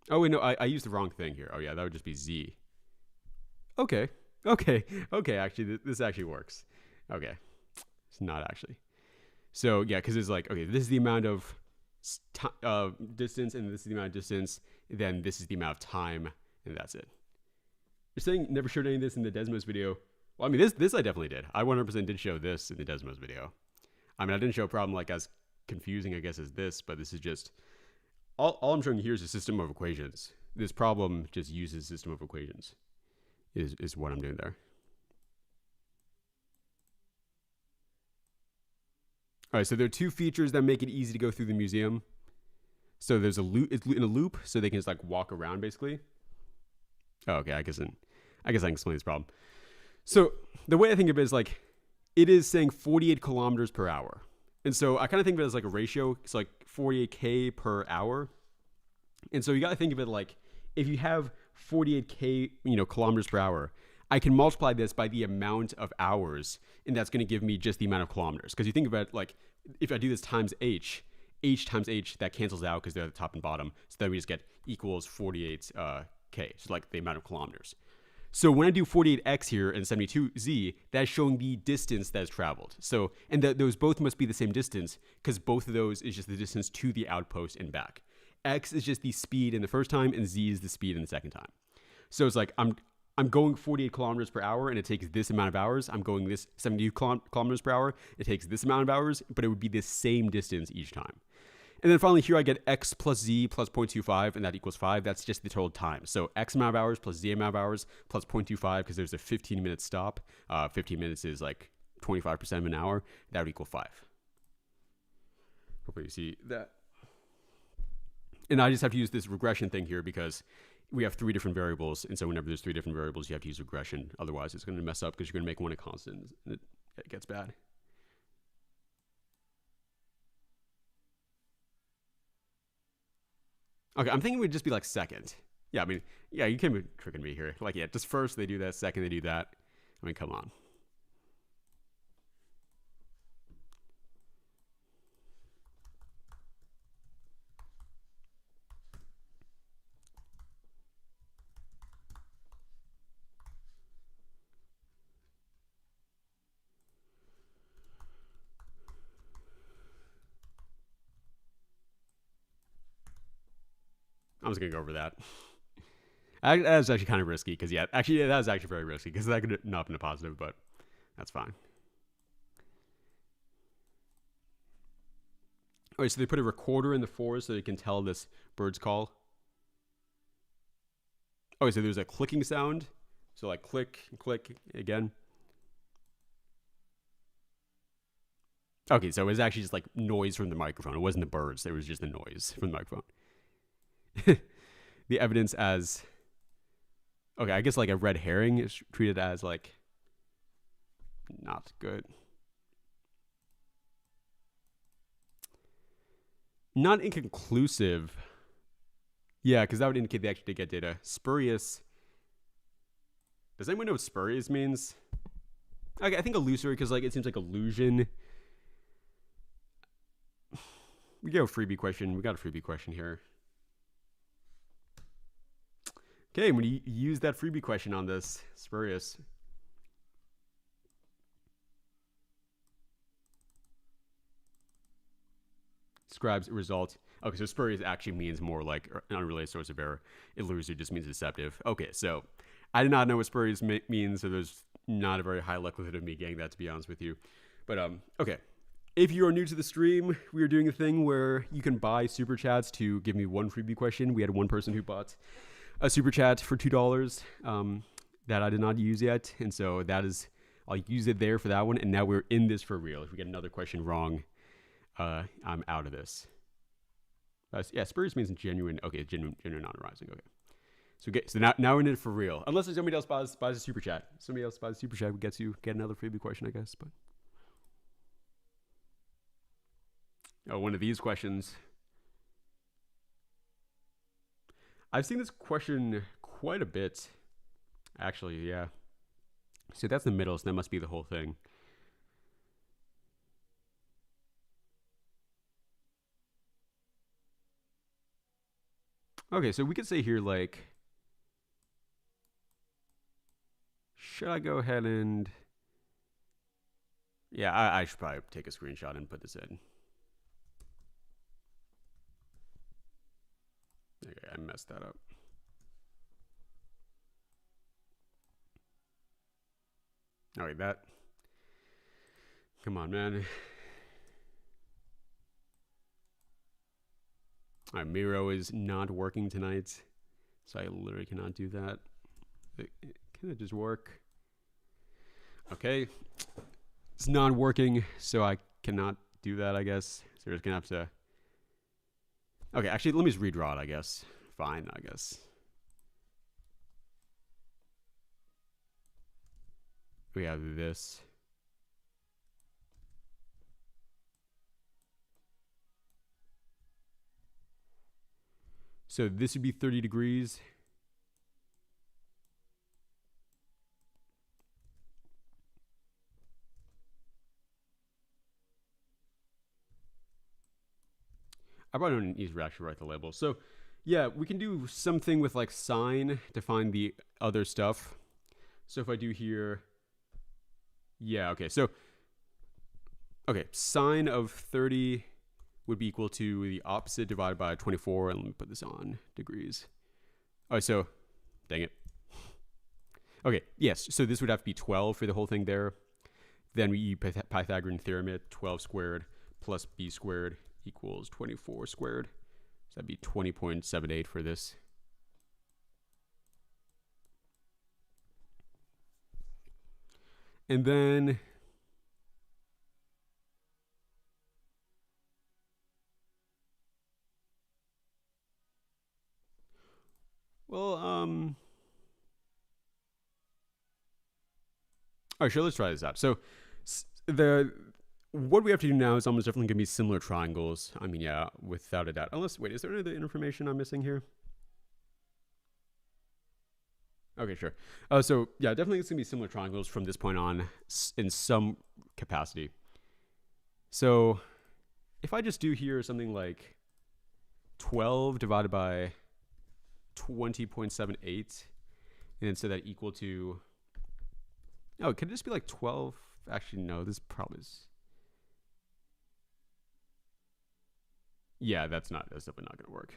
Oh wait, no, I used the wrong thing here. Oh yeah, that would just be Z. Okay, actually this actually works. Okay, it's not actually. So yeah, because it's like, okay, this is the amount of distance, and this is the amount of distance, then this is the amount of time, and that's it. You're saying never showed any of this in the Desmos video. Well, I mean, this I definitely did. I 100% did show this in the Desmos video. I mean, I didn't show a problem like as confusing, I guess, as this, but this is just, all I'm showing you here is a system of equations. This problem just uses system of equations, is what I'm doing there. All right, so there are 2 features that make it easy to go through the museum. So there's a loop, it's in a loop, so they can just like walk around basically. Oh, okay, I guess I can explain this problem. So the way I think of it is like, it is saying 48 kilometers per hour. And so I kind of think of it as like a ratio. It's like 48k per hour. And so you got to think of it like, if you have 48k, kilometers per hour, I can multiply this by the amount of hours, and that's going to give me just the amount of kilometers. Because you think about it, like, if I do this times h times h, that cancels out because they're at the top and bottom. So then we just get equals 48k, so like the amount of kilometers. So when I do 48x here and 72z, that's showing the distance that is traveled. So, and those both must be the same distance because both of those is just the distance to the outpost and back. X is just the speed in the first time, and z is the speed in the second time. So it's like I'm going 48 kilometers per hour, and it takes this amount of hours. I'm going this 72 kilometers per hour. It takes this amount of hours, but it would be the same distance each time. And then finally here I get x plus z plus 0.25, and that equals 5. That's just the total time. So x amount of hours plus z amount of hours plus 0.25, because there's a 15-minute stop. 15 minutes is like 25% of an hour. That would equal 5. Hopefully you see that. And I just have to use this regression thing here because we have 3 different variables. And so whenever there's 3 different variables, you have to use regression. Otherwise, it's going to mess up because you're going to make one a constant, and it gets bad. Okay, I'm thinking it would just be like second. Yeah, I mean, yeah, you can't be tricking me here. Like, yeah, just first they do that, second they do that. I mean, come on. I'm just gonna go over that. That was actually kind of risky because, yeah, that was actually very risky because that could not have been a positive, but that's fine. All right, so they put a recorder in the forest so they can tell this bird's call. Oh, so there's a clicking sound. So like click, click again. Okay, so it was actually just like noise from the microphone. It wasn't the birds. It was just the noise from the microphone. The evidence as Okay, I guess like a red herring is treated as like not good. Not inconclusive. Yeah, because that would indicate they actually did get data. Spurious. Does anyone know what spurious means? Okay, I think illusory because like it seems like illusion. We go freebie question. We got a freebie question here. Okay, I'm going to use that freebie question on this. Spurious. Describes a result. Okay, so spurious actually means more like an unrelated source of error. Illusory just means deceptive. Okay, so I did not know what spurious means, so there's not a very high likelihood of me getting that, to be honest with you. But okay. If you are new to the stream, we are doing a thing where you can buy super chats to give me one freebie question. We had one person who bought a super chat for $2 that I did not use yet, and so that is, I'll use it there for that one. And now we're in this for real. If we get another question wrong, I'm out of this. Yeah, spurious means genuine. Okay, genuine non-arising. Okay, so now we're in it for real. Unless somebody else buys a super chat. Somebody else buys a super chat, gets you get another freebie question, I guess. But one of these questions. I've seen this question quite a bit, actually. Yeah. So that's the middle, so that must be the whole thing. Okay, so we could say here, like, should I go ahead and... Yeah, I should probably take a screenshot and put this in. Okay, I messed that up. Alright, that... Come on, man. Alright, Miro is not working tonight, so I literally cannot do that. Can it just work? Okay. It's not working, so I cannot do that, I guess. So we're just gonna have to... Okay, actually, let me just redraw it, I guess. Fine, I guess. We have this. So this would be 30 degrees. I probably don't need to actually write the label. So yeah, we can do something with like sine to find the other stuff. So if I do here, yeah, okay. So, okay, sine of 30 would be equal to the opposite divided by 24. And let me put this on degrees. All right, so, dang it. Okay, yes, so this would have to be 12 for the whole thing there. Then we use Pythagorean theorem it, 12 squared plus b squared equals 24 squared. So that'd be 20.78 for this. And then well, all right, sure, let's try this out. So what we have to do now is almost definitely going to be similar triangles. I mean, yeah, without a doubt. Unless, wait, is there any other information I'm missing here? Okay, sure. So yeah, definitely it's going to be similar triangles from this point on in some capacity. So if I just do here something like 12 divided by 20.78, and then set that equal to, oh, could it just be like 12? Actually, no, this probably is. Yeah, that's definitely not going to work.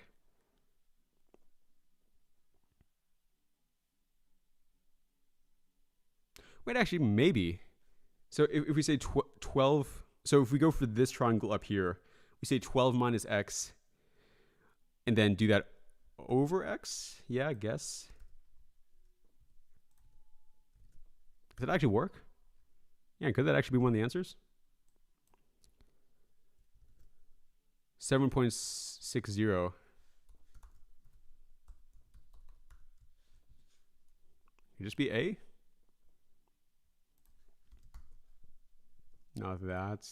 Wait, actually, maybe. So if we say 12, so if we go for this triangle up here, we say 12 minus x, and then do that over x? Yeah, I guess. Does that actually work? Yeah, could that actually be one of the answers? 7.60. Could just be A? Not that.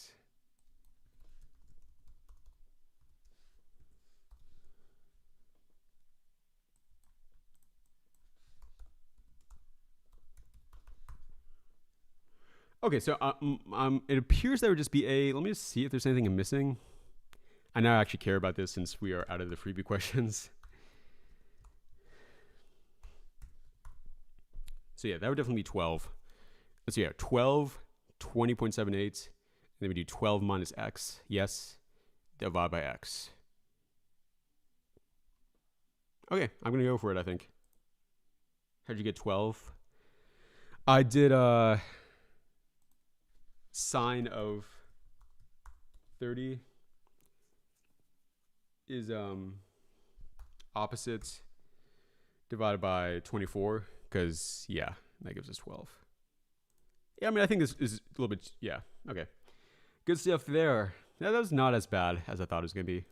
Okay, so it appears that would just be A. Let me just see if there's anything I'm missing. I now actually care about this since we are out of the freebie questions. So yeah, that would definitely be 12. Let's see, 12, 20.78. Then we do 12 minus x. Yes. Divide by x. Okay, I'm going to go for it, I think. How'd you get 12? I did sine of 30 is opposite divided by 24, because yeah, that gives us 12. Yeah, I mean, I think this is a little bit, yeah, okay. Good stuff there. Yeah, that was not as bad as I thought it was going to be.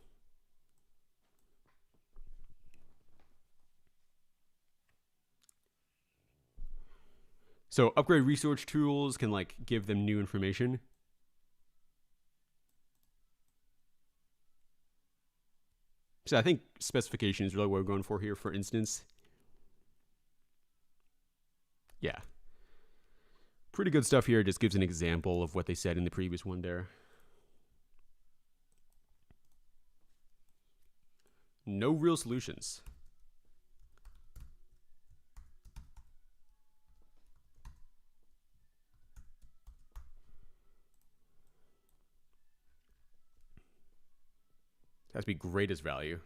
So upgrade research tools can like give them new information. So I think specification is really what we're going for here, for instance. Yeah. Pretty good stuff here. It just gives an example of what they said in the previous one there. No real solutions. It has to be greatest value.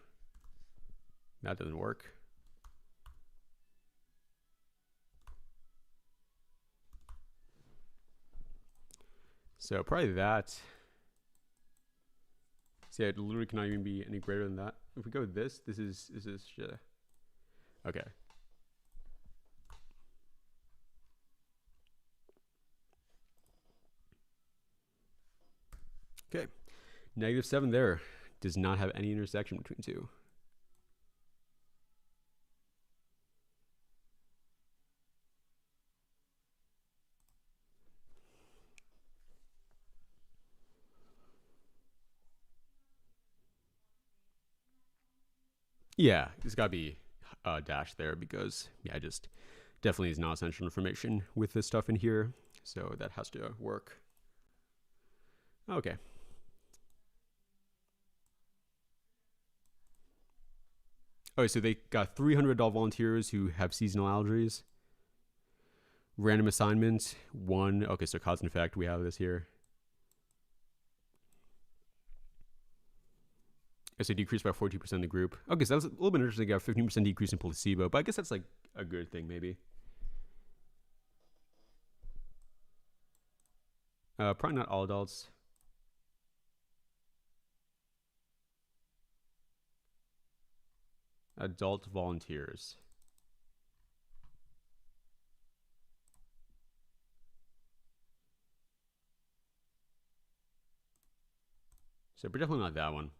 That doesn't work. So probably that. See, it literally cannot even be any greater than that. If we go with this is okay. Okay, -7 there does not have any intersection between two. Yeah, it's got to be dash there because, yeah, just definitely is not essential information with this stuff in here. So that has to work. Okay. Okay, so they got 300 adult volunteers who have seasonal allergies. Random assignment, 1. Okay, so cause and effect, we have this here. So decreased by 42% in the group. Okay, so that's a little bit interesting. Got 15% decrease in placebo, but I guess that's like a good thing, maybe. Probably not all adults. Adult volunteers. So, but definitely not that one.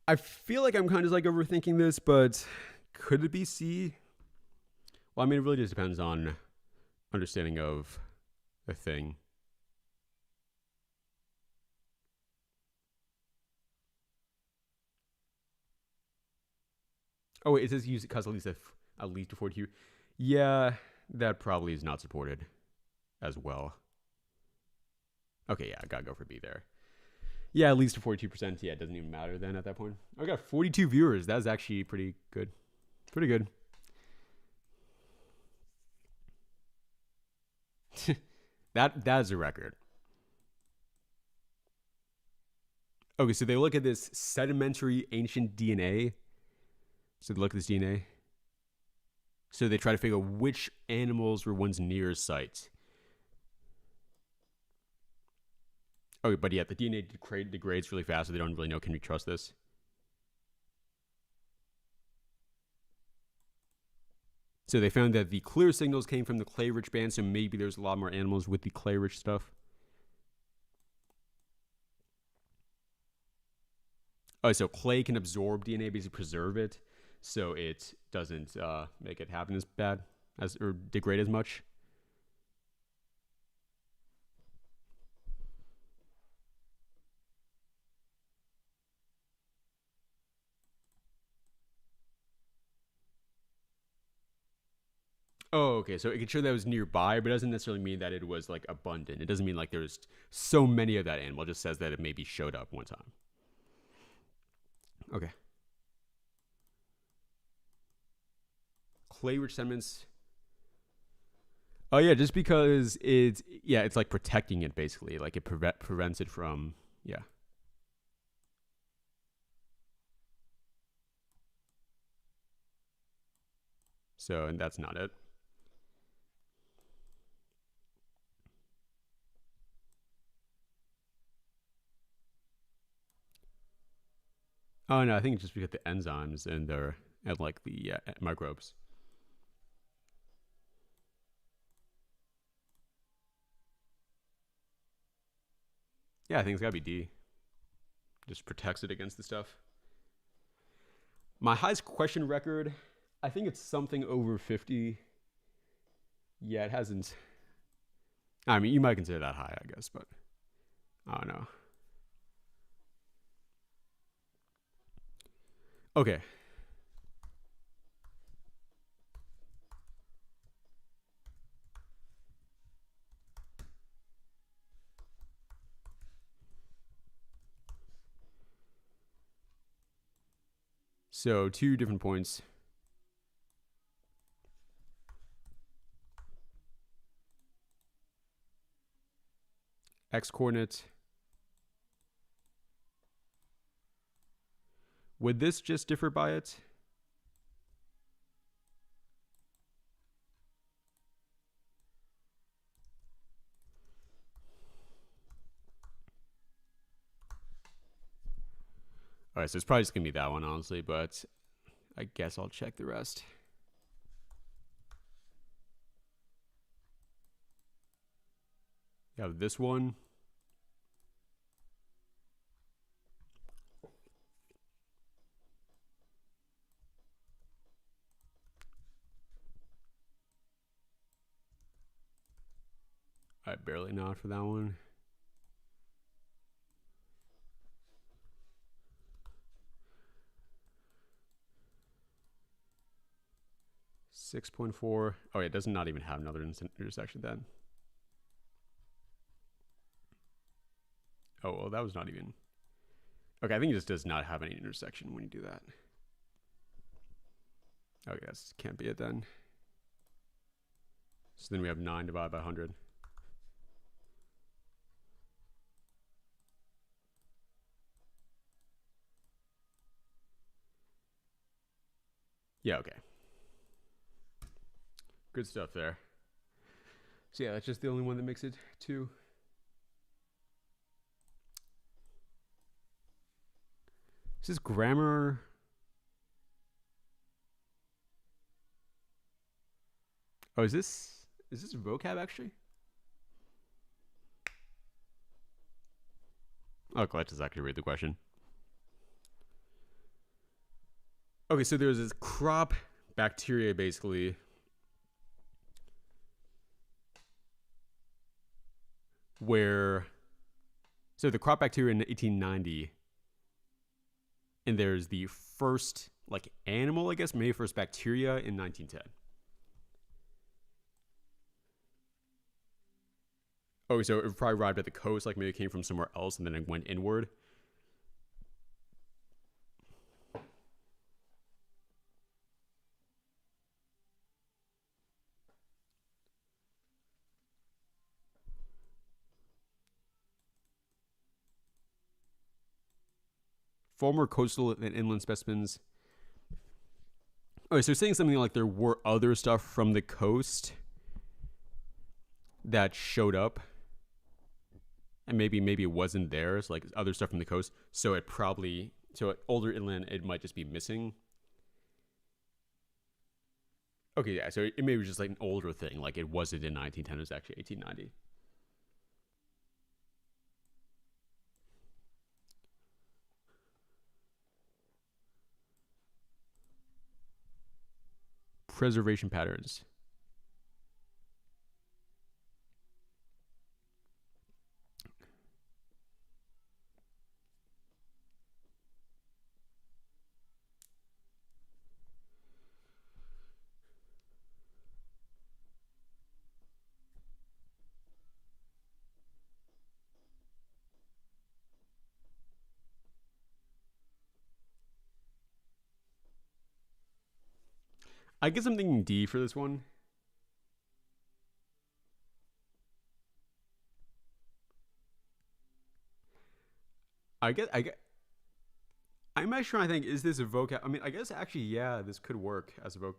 I feel like I'm kind of like overthinking this, but could it be C? Well, I mean, it really just depends on understanding of a thing. Oh, wait, it says use it cause at least a 42. Yeah, that probably is not supported as well. Okay, yeah, I gotta go for B there. Yeah, at least a 42%. Yeah, it doesn't even matter then at that point. I got 42 viewers. That's actually pretty good. Pretty good. That is a record. Okay, so they look at this sedimentary ancient DNA. So they look at this DNA. So they try to figure out which animals were once near site. Okay, but yeah, the DNA degrades really fast, so they don't really know, can we trust this? So they found that the clear signals came from the clay-rich band, so maybe there's a lot more animals with the clay-rich stuff. Oh, so clay can absorb DNA, basically preserve it. so it doesn't make it happen as bad as or degrade as much. Oh, okay. So it can show that it was nearby, but it doesn't necessarily mean that it was like abundant. It doesn't mean like there's so many of that animal. It just says that it maybe showed up one time. Okay. Clay-rich sediments. Oh yeah, just because it's like protecting it basically. Like it prevents it from yeah. So and that's not it. Oh no, I think it's just because the enzymes and like the microbes. Yeah, I think it's gotta be D. Just protects it against the stuff. My highest question record, I think it's something over 50. Yeah, it hasn't. I mean, you might consider that high, I guess, but I don't know. Okay. So 2 different points. X coordinate. Would this just differ by it? All right, so it's probably just gonna be that one, honestly, but I guess I'll check the rest. You have this one. I barely nod for that one. $6.4. Oh, yeah, it does not even have another intersection then. Oh, well, that was not even. Okay, I think it just does not have any intersection when you do that. Oh, yes, can't be it then. So then we have 9 divided by 100. Yeah, okay. Good stuff there. So yeah, that's just the only one that makes it 2. Is this grammar? Oh, is this vocab actually? Oh, let's just actually read the question. Okay, so there's this crop bacteria basically where, so the crop bacteria in 1890, and there's the first like animal, I guess, maybe first bacteria in 1910. Oh, so it probably arrived at the coast, like maybe it came from somewhere else and then it went inward. Former coastal and inland specimens. Oh, so saying something like there were other stuff from the coast that showed up, and maybe it wasn't there. It's like other stuff from the coast. So it probably, so at older inland, it might just be missing. Okay, yeah. So it maybe was just like an older thing. Like it wasn't in 1910. It was actually 1890. preservation patterns. I guess I'm thinking D for this one. I'm actually trying to think, is this a vocab? I mean, I guess actually, yeah, this could work as a voc.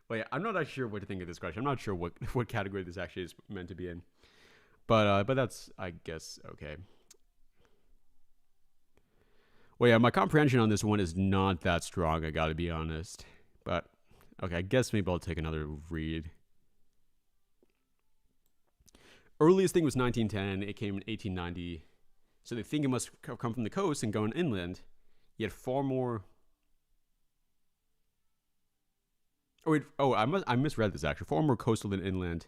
Well, yeah, I'm not actually sure what to think of this question. I'm not sure what category this actually is meant to be in. But that's, I guess, okay. Well, yeah, my comprehension on this one is not that strong, I gotta be honest. But, okay, I guess maybe I'll take another read. Earliest thing was 1910. It came in 1890. So they think it must have come from the coast and going inland. Yet far more... Oh, wait. Oh, I misread this, actually. Far more coastal than inland.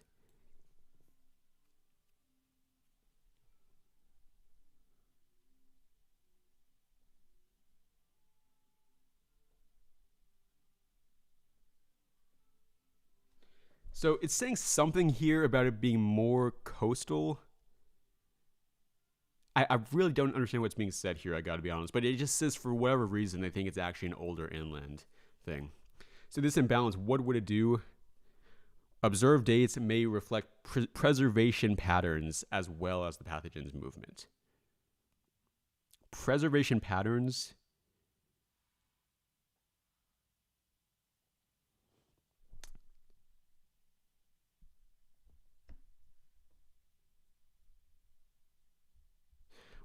So it's saying something here about it being more coastal. I really don't understand what's being said here, I gotta be honest. But it just says for whatever reason they think it's actually an older inland thing. So this imbalance, what would it do? Observed dates may reflect preservation patterns as well as the pathogen's movement. Preservation patterns...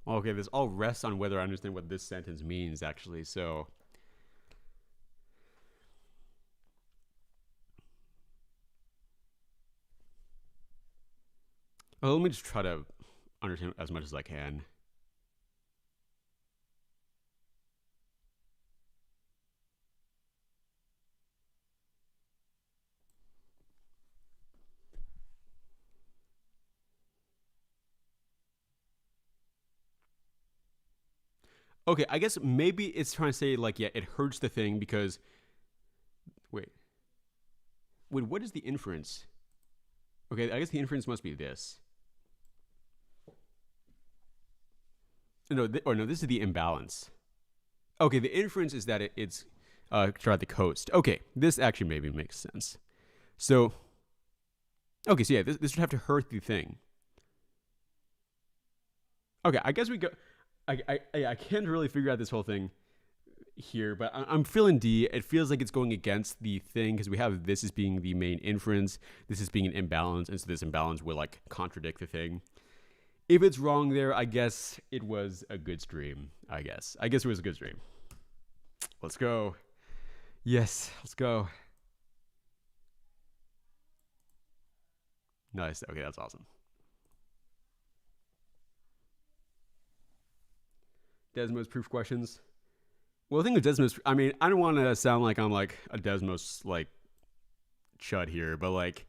Okay, this all rests on whether I understand what this sentence means, actually. So, let me just try to understand as much as I can. Okay, I guess maybe it's trying to say, like, yeah, it hurts the thing because... Wait, what is the inference? Okay, I guess the inference must be this. No, this is the imbalance. Okay, the inference is that it's throughout the coast. Okay, this actually maybe makes sense. So, okay, so yeah, this would have to hurt the thing. Okay, I guess we go... I can't really figure out this whole thing here, but I'm feeling D. It feels like it's going against the thing because we have this as being the main inference, this is being an imbalance, and so this imbalance will like contradict the thing. If it's wrong there, I guess it was a good stream. I guess it was a good stream. Let's go. Yes, let's go. Nice. Okay, that's awesome. Desmos proof questions. Well, the thing with Desmos, I mean, I don't want to sound like I'm like a Desmos like chud here, but like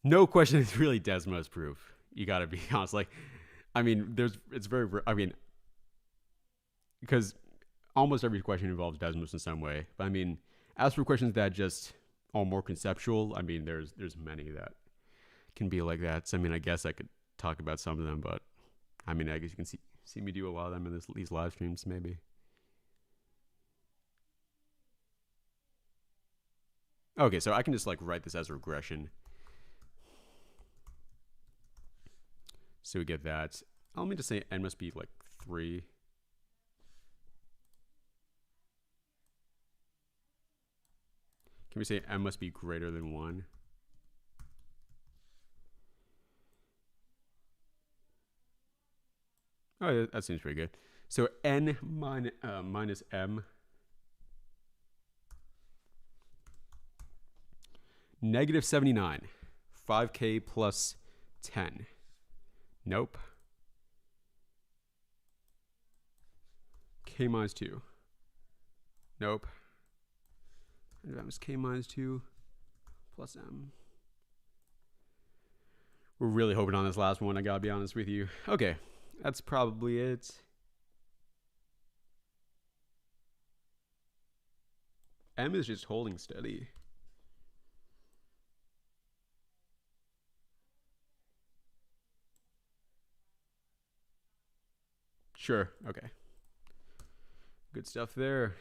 no question is really Desmos proof. You got to be honest. Like, I mean, it's very, I mean, because almost every question involves Desmos in some way. But I mean, as for questions that just are more conceptual, I mean, there's many that can be like that. So I mean, I guess I could talk about some of them, but I mean, I guess you can see me do a lot of them in these live streams, maybe. Okay, so I can just like write this as a regression. So we get that. Let me just say n must be like 3. Can we say n must be greater than 1? Oh, that seems pretty good. So n minus m. Negative 79. 5k plus 10. Nope. K minus 2. Nope. m is k minus 2 plus m. We're really hoping on this last one, I gotta be honest with you. Okay, that's probably it. M is just holding steady. Sure, okay. Good stuff there.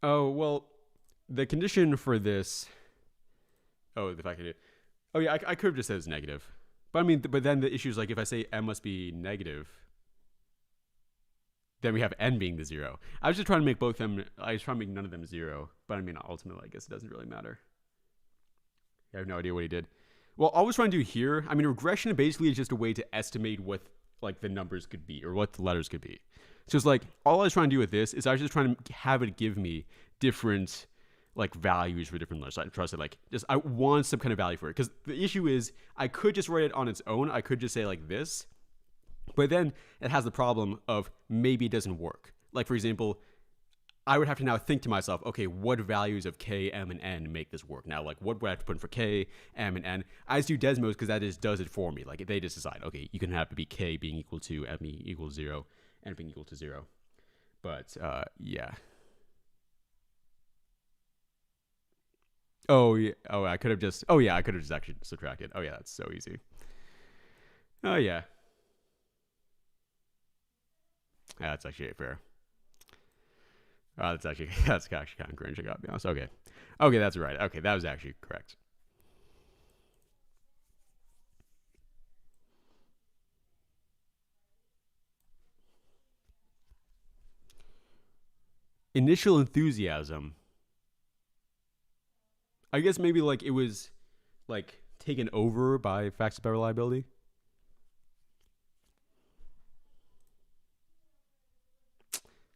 Oh, well, the condition for this... Oh, the fact that it... Oh, yeah, I could have just said it's negative. But I mean, but then the issue is like if I say m must be negative, then we have n being the 0. I was just trying to make both them... I was trying to make none of them 0. But I mean, ultimately, I guess it doesn't really matter. I have no idea what he did. Well, all I was trying to do here... I mean, regression basically is just a way to estimate what like the numbers could be or what the letters could be. So it's like, all I was trying to do with this is I was just trying to have it give me different like values for different letters. So I trust it, like, just I want some kind of value for it. Because the issue is I could just write it on its own. I could just say like this. But then it has the problem of maybe it doesn't work. Like, for example, I would have to now think to myself, okay, what values of k, m, and n make this work? Now, like, what would I have to put in for k, m, and n? I just do Desmos because that just does it for me. Like, they just decide, okay, you can have to be k being equal to m equals 0, n being equal to 0. But, yeah. Oh, yeah. Oh, I could have just... Oh, yeah, I could have just actually subtracted. Oh, yeah, that's so easy. Oh, yeah. Yeah, that's actually fair. That's actually kind of cringe, I gotta be honest. Okay. Okay, that's right. Okay, that was actually correct. Initial enthusiasm. I guess maybe like it was like taken over by facts about reliability.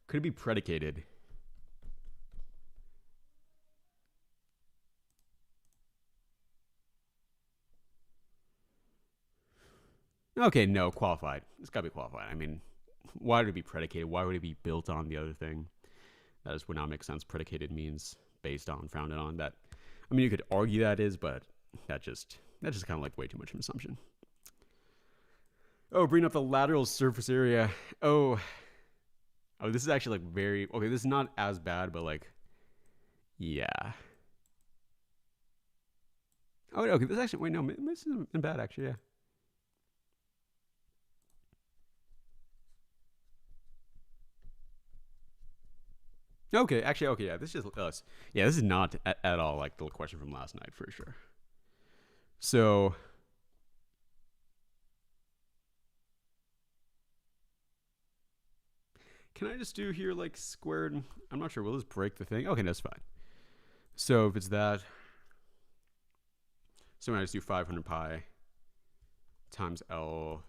Could it be predicated? Okay, no, qualified. It's gotta be qualified. I mean, why would it be predicated? Why would it be built on the other thing? That just would not make sense. Predicated means based on, founded on. That, I mean, you could argue that is, but that's just kind of like way too much of an assumption. Oh, bring up the lateral surface area. Oh, this is actually like very... Okay, this is not as bad, but like, yeah. Oh, okay, this actually... Wait, no, this isn't bad, actually, yeah. Okay, actually, okay, yeah, this is us. Yeah, this is not at all like the question from last night, for sure. So... Can I just do here like squared? I'm not sure. Will this break the thing? Okay, that's fine. So if it's that, so I just do 500 pi times L.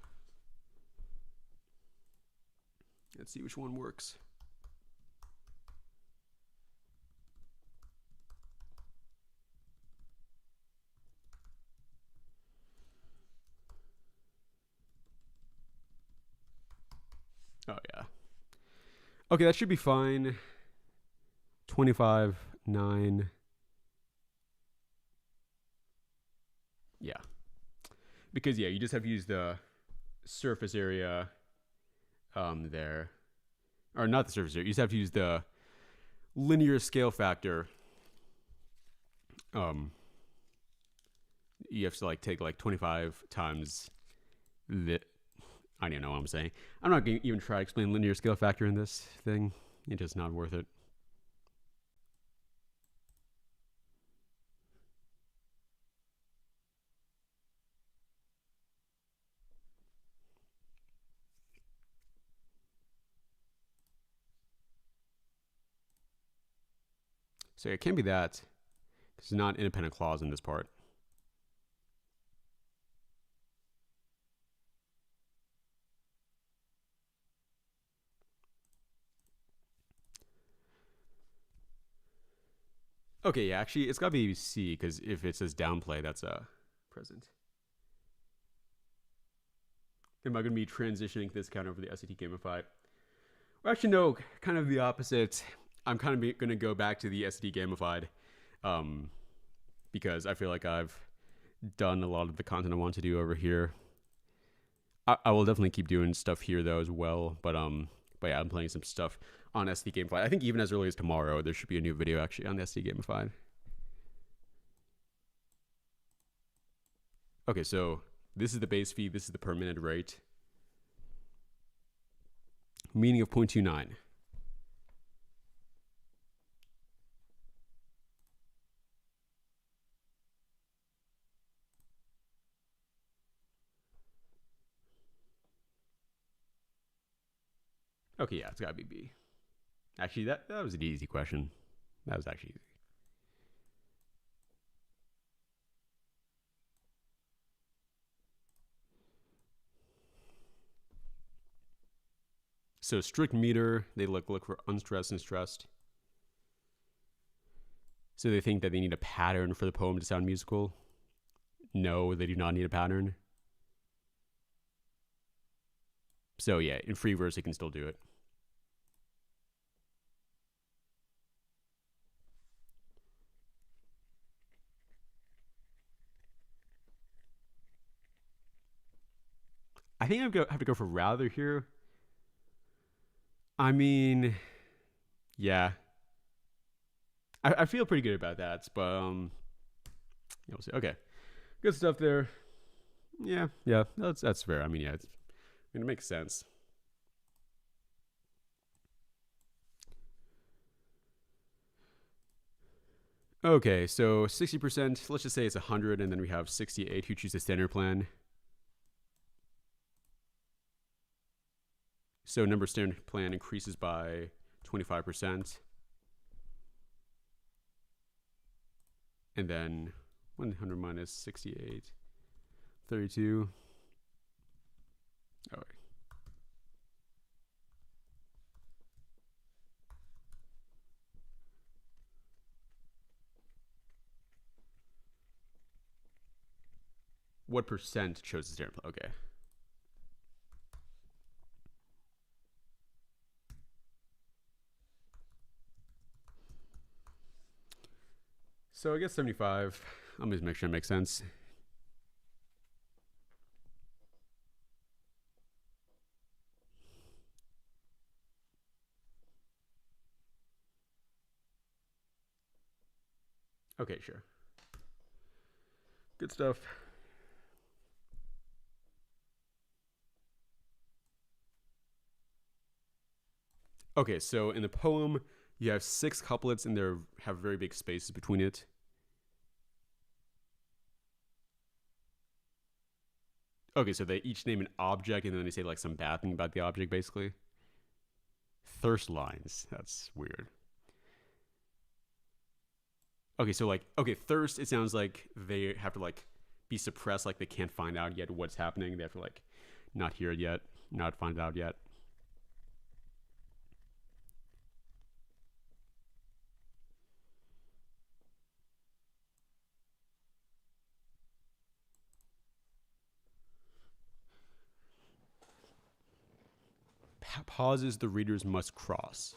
Let's see which one works. Oh, yeah. Okay, that should be fine. 25, 9. Yeah. Because, yeah, you just have to use the surface area there. Or not the surface area. You just have to use the linear scale factor. You have to, like, take, like, 25 times the... I don't even know what I'm saying. I'm not going to even try to explain linear scale factor in this thing. It's just not worth it. So it can't be that. It's not an independent clause in this part. Okay, yeah, actually, it's got to be C, because if it says downplay, that's present. Am I going to be transitioning this count over the SAT Gamify? Well, actually, no, kind of the opposite. I'm kind of going to go back to the SAT Gamified, because I feel like I've done a lot of the content I want to do over here. I will definitely keep doing stuff here though as well, but yeah, I'm playing some stuff on SAT Gamified. I think even as early as tomorrow, there should be a new video actually on the SAT Gamified. Okay, so this is the base fee. This is the per minute rate. Meaning of 0.29. Okay, yeah, it's got to be B. Actually, that was an easy question. That was actually easy. So strict meter, they look for unstressed and stressed. So they think that they need a pattern for the poem to sound musical. No, they do not need a pattern. So yeah, in free verse, it can still do it. I think I have to go for rather here. I mean, yeah. I feel pretty good about that, but yeah, we'll see. Okay, good stuff there. Yeah, that's fair. I mean, yeah, it makes sense. Okay, so 60%, let's just say it's 100, and then we have 68 who choose the standard plan. So number standard plan increases by 25%. And then 100 minus 68, 32. All right. What percent chose the standard plan? Okay. So I guess 75. I'm just make sure it makes sense. Okay, sure. Good stuff. Okay, so in the poem, you have 6 couplets and they have very big spaces between it. Okay, so they each name an object and then they say like some bad thing about the object, basically. Thirst lines. That's weird. Okay, so like, okay, thirst, it sounds like they have to like be suppressed, like they can't find out yet what's happening. They have to like not hear it yet, not find out yet. Pauses the readers must cross.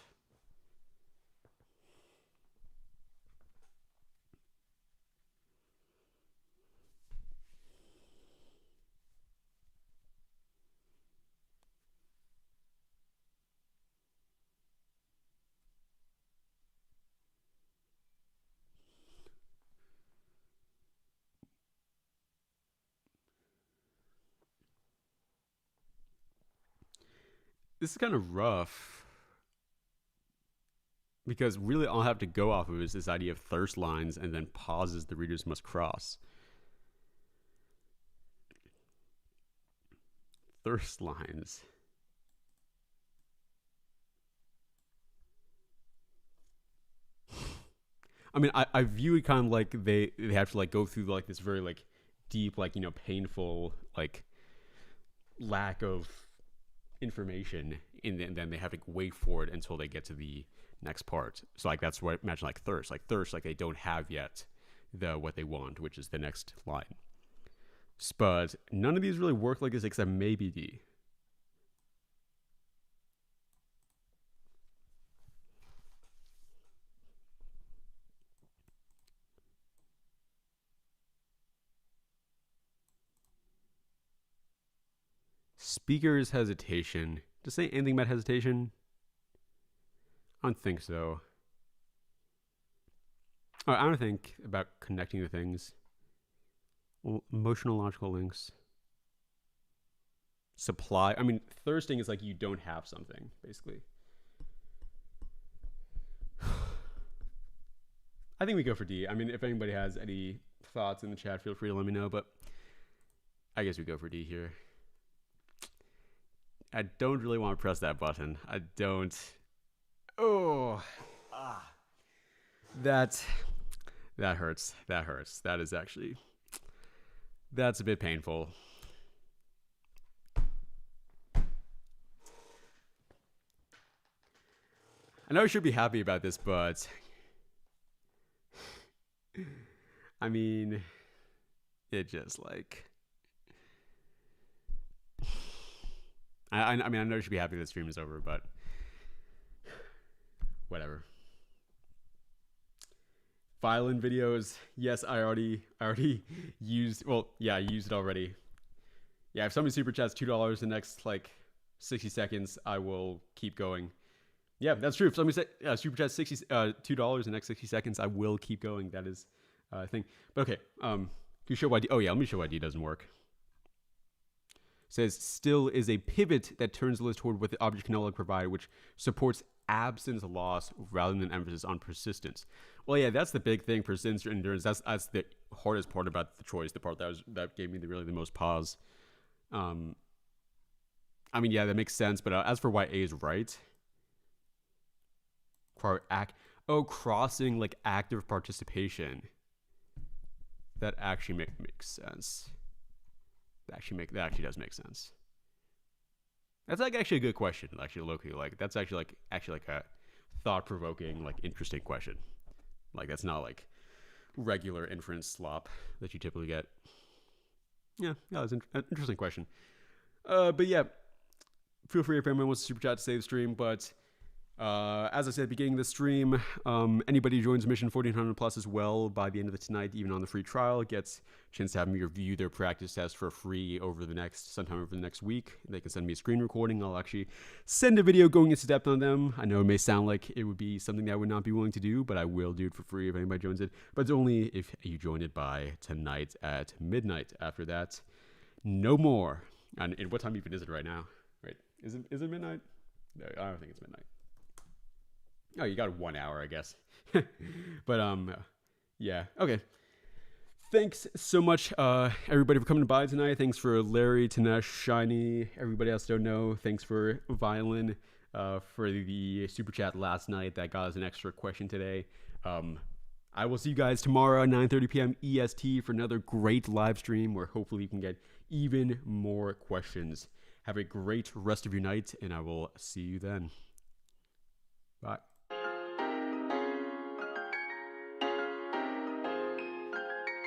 This is kind of rough because really all I have to go off of is this idea of thirst lines and then pauses the readers must cross. Thirst lines. I mean, I view it kind of like they have to like go through like this very like deep, like, you know, painful like lack of information, and then they have to wait for it until they get to the next part. So like that's what imagine like thirst, like they don't have yet what they want, which is the next line. But none of these really work like this except maybe D. Speaker's hesitation. Does it say anything about hesitation? I don't think so. Oh, I don't think about connecting the things. Emotional logical links. Supply. I mean, thirsting is like you don't have something, basically. I think we go for D. I mean, if anybody has any thoughts in the chat, feel free to let me know, but I guess we go for D here. I don't really want to press that button. I don't. Oh. That hurts. That hurts. That is actually. That's a bit painful. I know I should be happy about this, but I mean, it just like. I mean, I know you should be happy the stream is over, but whatever. Violin videos. Yes, I already used. Well, yeah, I used it already. Yeah, if somebody super chats $2 the next like 60 seconds, I will keep going. Yeah, that's true. If somebody super chats $2 the next 60 seconds, I will keep going. That is a thing. But okay, can you show why D? Oh yeah, let me show why D doesn't work. Says still is a pivot that turns the list toward what the object can no longer provide, which supports absence loss rather than emphasis on persistence. Well, yeah, that's the big thing, persistence or endurance. That's the hardest part about the choice, the part that gave me really the most pause. I mean, yeah, that makes sense. But as for why A is right, crossing like active participation. That actually makes sense. That actually does make sense. That's like actually a good question. Actually, locally, like that's actually like a thought-provoking, like interesting question. Like that's not like regular inference slop that you typically get. Yeah, that's an interesting question. But yeah, feel free if anyone wants to super chat to save the stream. But as I said, beginning of the stream, anybody who joins Mission 1400 Plus as well by the end of the tonight, even on the free trial, gets a chance to have me review their practice test for free sometime over the next week. They can send me a screen recording. I'll actually send a video going into depth on them. I know it may sound like it would be something that I would not be willing to do, but I will do it for free if anybody joins it. But it's only if you join it by tonight at midnight. After that, no more. And what time even is it right now? Right? Is it midnight? No, I don't think it's midnight. Oh, you got 1 hour, I guess. But yeah, okay. Thanks so much, everybody, for coming by tonight. Thanks for Larry, Tanesh, Shiny, everybody else don't know. Thanks for Violin, for the super chat last night that got us an extra question today. I will see you guys tomorrow at 9:30 p.m. EST for another great live stream where hopefully you can get even more questions. Have a great rest of your night, and I will see you then. Bye.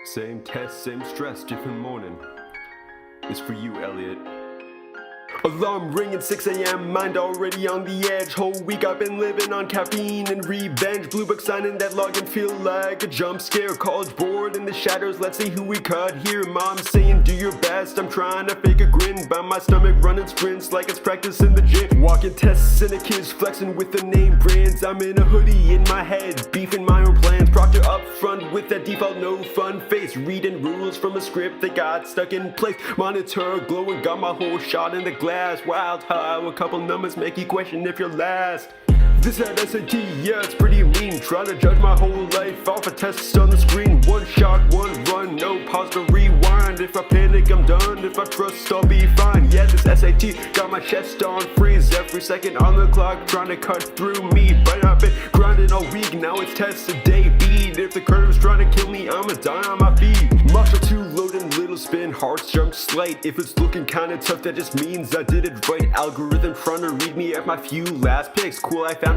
Same test, same stress, different morning. It's for you, Elliot. Alarm ringing 6 a.m., mind already on the edge. Whole week I've been living on caffeine and revenge. Blue book signing that login feel like a jump scare. College board in the shadows, let's see who we cut here. Mom saying do your best, I'm trying to fake a grin. By my stomach running sprints like it's practice in the gym. Walking tests and the kids flexing with the name brands. I'm in a hoodie in my head, beefing my own plans. Proctor up front with that default no fun face. Reading rules from a script that got stuck in place. Monitor glowing, got my whole shot in the glass. Wild how a couple numbers make you question if you're last. This at SAT, yeah, it's pretty mean. Trying to judge my whole life off of tests on the screen. One shot, one run, no pause to rewind. If I panic, I'm done. If I trust, I'll be fine. Yeah, this SAT got my chest on freeze. Every second on the clock, trying to cut through me. But I've been grinding all week, now it's test a day beat. If the curve's trying to kill me, I'ma die on my feet. Muscle too loaded, little spin, hearts jump slight. If it's looking kinda tough, that just means I did it right. Algorithm trying to read me at my few last picks. Cool, I found